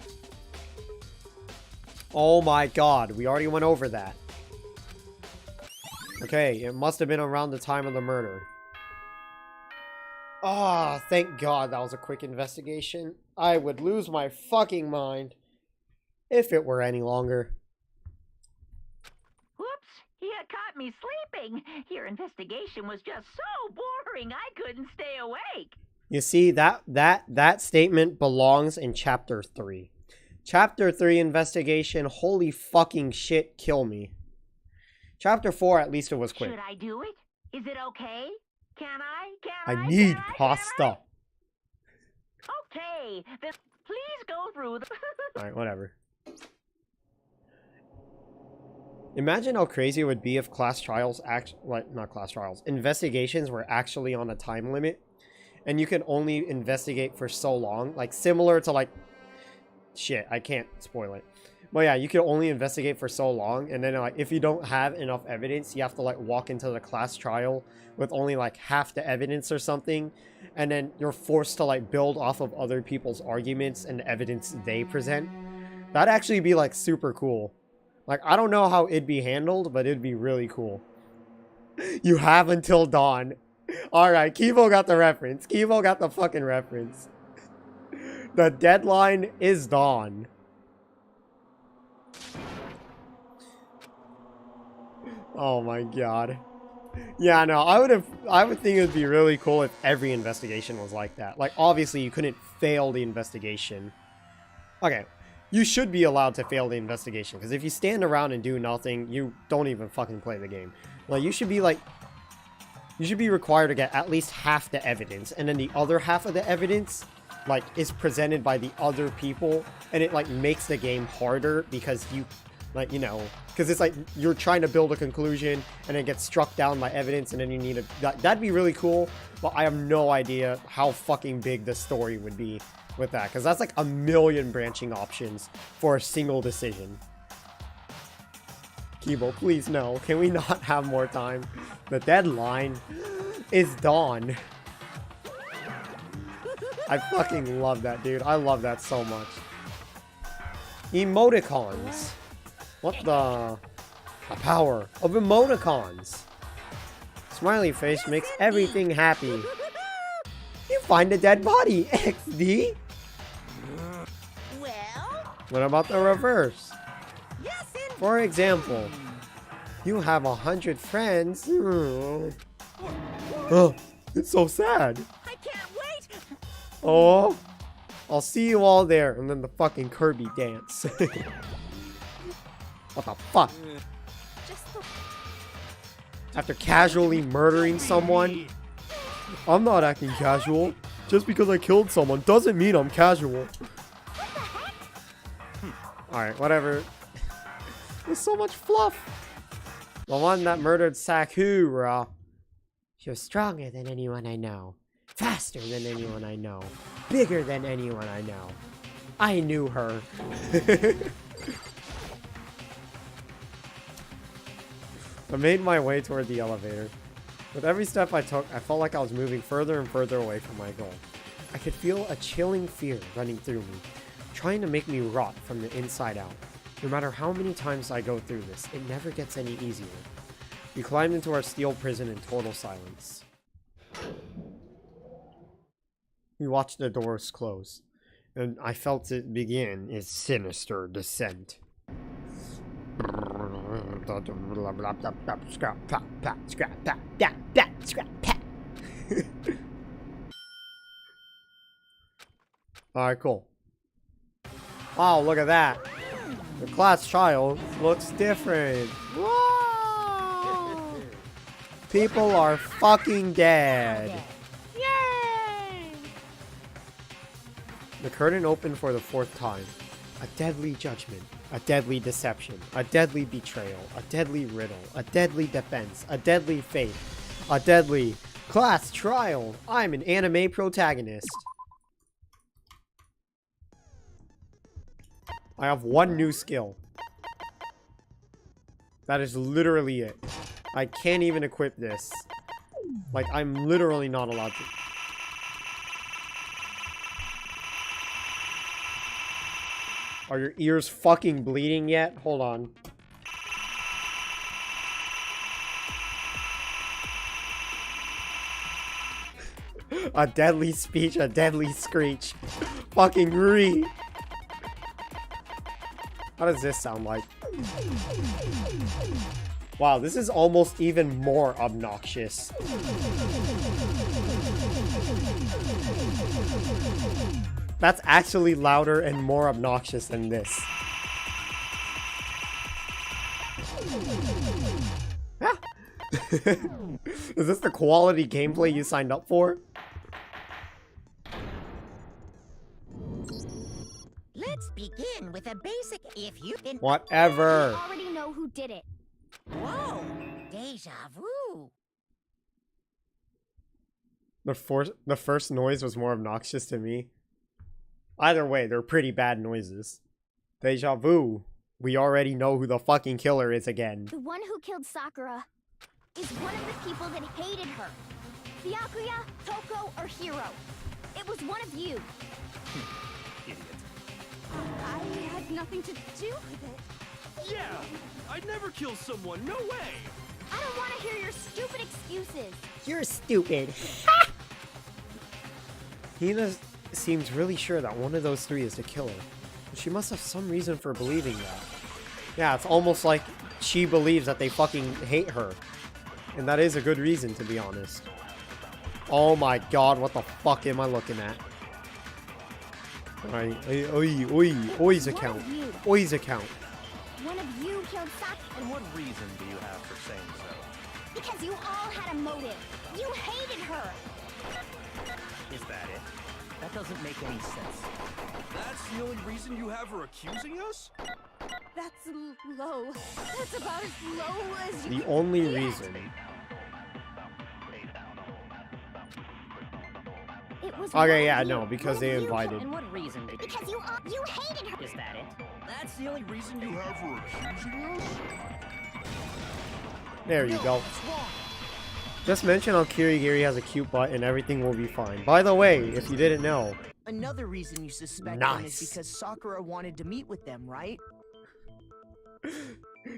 Oh my god, we already went over that. Okay, it must have been around the time of the murder. Ah, oh, thank god that was a quick investigation. I would lose my fucking mind if it were any longer. Whoops, you caught me sleeping. Your investigation was just so boring I couldn't stay awake. You see, that statement belongs in Chapter 3. Chapter 3 investigation, holy fucking shit, kill me. Chapter 4, at least it was quick. Should I do it? Is it okay? Can I? I need pasta. Okay, then please go through the... Alright, whatever. Imagine how crazy it would be if class trials not class trials, investigations were actually on a time limit. And you could only investigate for so long. Like, similar to, like... Shit, I can't spoil it. But yeah, you could only investigate for so long. And then, like, if you don't have enough evidence, you have to, like, walk into the class trial with only, like, half the evidence or something. And then you're forced to, like, build off of other people's arguments and the evidence they present. That'd actually be, like, super cool. Like, I don't know how it'd be handled, but it'd be really cool. You have until dawn. Alright, Kivo got the reference. Kivo got the fucking reference. The deadline is dawn. Oh my god. Yeah, no, I would think it would be really cool if every investigation was like that. Like, obviously, you couldn't fail the investigation. Okay, you should be allowed to fail the investigation, because if you stand around and do nothing, you don't even fucking play the game. Like, you should be required to get at least half the evidence, and then the other half of the evidence, like, is presented by the other people, and it, like, makes the game harder, because you, like, you know, because it's like, you're trying to build a conclusion, and it gets struck down by evidence, and then you need that'd be really cool, but I have no idea how fucking big the story would be with that, because that's like a million branching options for a single decision. Kibo, please no. Can we not have more time? The deadline is dawn. I fucking love that, dude. I love that so much. Emoticons. What the power of emoticons. Smiley face makes everything happy. You find a dead body, XD. Well, What about the reverse? yes, For example, you have 100 friends. Oh, it's so sad. I can't wait. Oh, I'll see you all there. And then the fucking Kirby dance. What the fuck? Just the... After casually murdering someone? I'm not acting casual. Just because I killed someone doesn't mean I'm casual. Alright, whatever. There's so much fluff. The one that murdered Sakura. She was stronger than anyone I know. Faster than anyone I know. Bigger than anyone I know. I knew her. I made my way toward the elevator. With every step I took, I felt like I was moving further and further away from my goal. I could feel a chilling fear running through me, trying to make me rot from the inside out. No matter how many times I go through this, it never gets any easier. We climbed into our steel prison in total silence. We watched the doors close, and I felt it begin its sinister descent. Alright, cool. Wow, look at that. The class trial looks different. Whoa! People are fucking dead. Yay! The curtain opened for the 4th time. A deadly judgment, a deadly deception, a deadly betrayal, a deadly riddle, a deadly defense, a deadly fate, a deadly class trial. I'm an anime protagonist. I have one new skill. That is literally it. I can't even equip this. Like, I'm literally not allowed to. Are your ears fucking bleeding yet? Hold on. A deadly speech, a deadly screech. Fucking re. How does this sound like? Wow, this is almost even more obnoxious. That's actually louder and more obnoxious than this. Ah. Is this the quality gameplay you signed up for? Let's begin with a basic if you can. Whatever. We already know who did it. Whoa! Deja vu! The first noise was more obnoxious to me. Either way, they're pretty bad noises. Deja vu. We already know who the fucking killer is again. The one who killed Sakura is one of the people that hated her. Byakuya, Toko, or Hiro. It was one of you. Idiot. I had nothing to do with it. Yeah! I'd never kill someone, no way! I don't want to hear your stupid excuses. You're stupid. Hina seems really sure that one of those three is the killer. But she must have some reason for believing that. Yeah, it's almost like she believes that they fucking hate her. And that is a good reason, to be honest. Oh my god, what the fuck am I looking at? Alright, Oi's account. Oi's account. One of you killed Sakura. And what reason do you have for saying so? Because you all had a motive. You hated her. Is that it? That doesn't make any sense. That's the only reason you have her accusing us? That's low. That's about as low as you The only can get. reason. It was Okay, yeah, one of no, you. because One they of you invited. And what reason did Because you hated her. Is that it? That's the only reason you have her accusing us? There you go. Just mention how Kirigiri has a cute butt and everything will be fine. By the way, if you didn't know. Another reason you suspect them Nice. is because Sakura wanted to meet with them, right?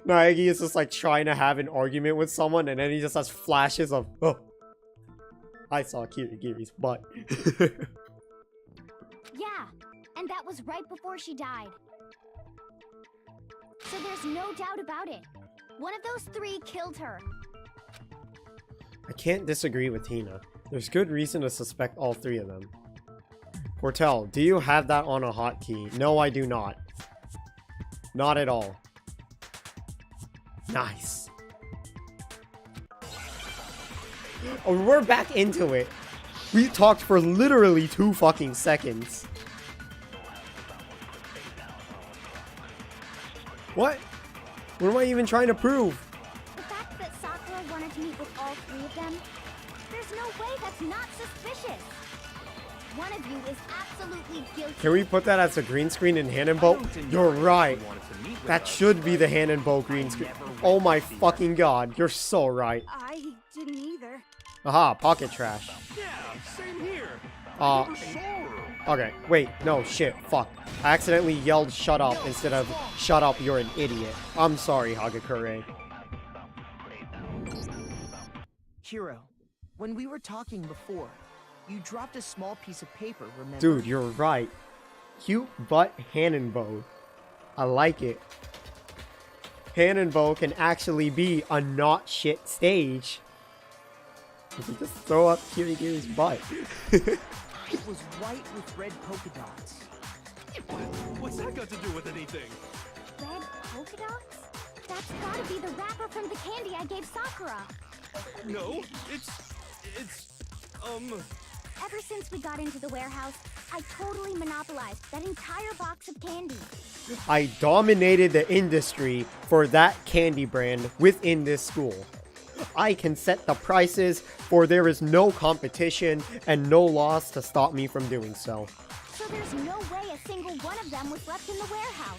Naegi is just like trying to have an argument with someone and then he just has flashes of, oh, I saw Kirigiri's butt. Yeah, and that was right before she died. So there's no doubt about it. One of those three killed her. I can't disagree with Tina. There's good reason to suspect all three of them. Portel, do you have that on a hotkey? No, I do not. Not at all. Nice. Oh, we're back into it. We talked for literally 2 fucking seconds. What? What am I even trying to prove? The fact that Sakura wanted to meet with all three of them, there's no way that's not suspicious. One of you is absolutely guilty. Can we put that as a green screen in hand and bow? You're right. That should be the hand and bow green screen. Oh my fucking god, you're so right. I didn't either. Aha, pocket trash. Yeah, same here. Uh, okay, wait, no, shit, fuck. I accidentally yelled shut up instead of shut up, you're an idiot. I'm sorry, Hagakure. Hiro, when we were talking before, you dropped a small piece of paper, remember? Dude, you're right. Cute butt hand and bow. I like it. Hand and bow can actually be a not shit stage. You can just throw up Kirigiri's butt. It was white with red polka dots. What's that got to do with anything? Red polka dots? That's gotta be the wrapper from the candy I gave Sakura. No, it's, Ever since we got into the warehouse, I totally monopolized that entire box of candy. I dominated the industry for that candy brand within this school. I can set the prices, for there is no competition and no laws to stop me from doing so. So there's no way a single one of them was left in the warehouse.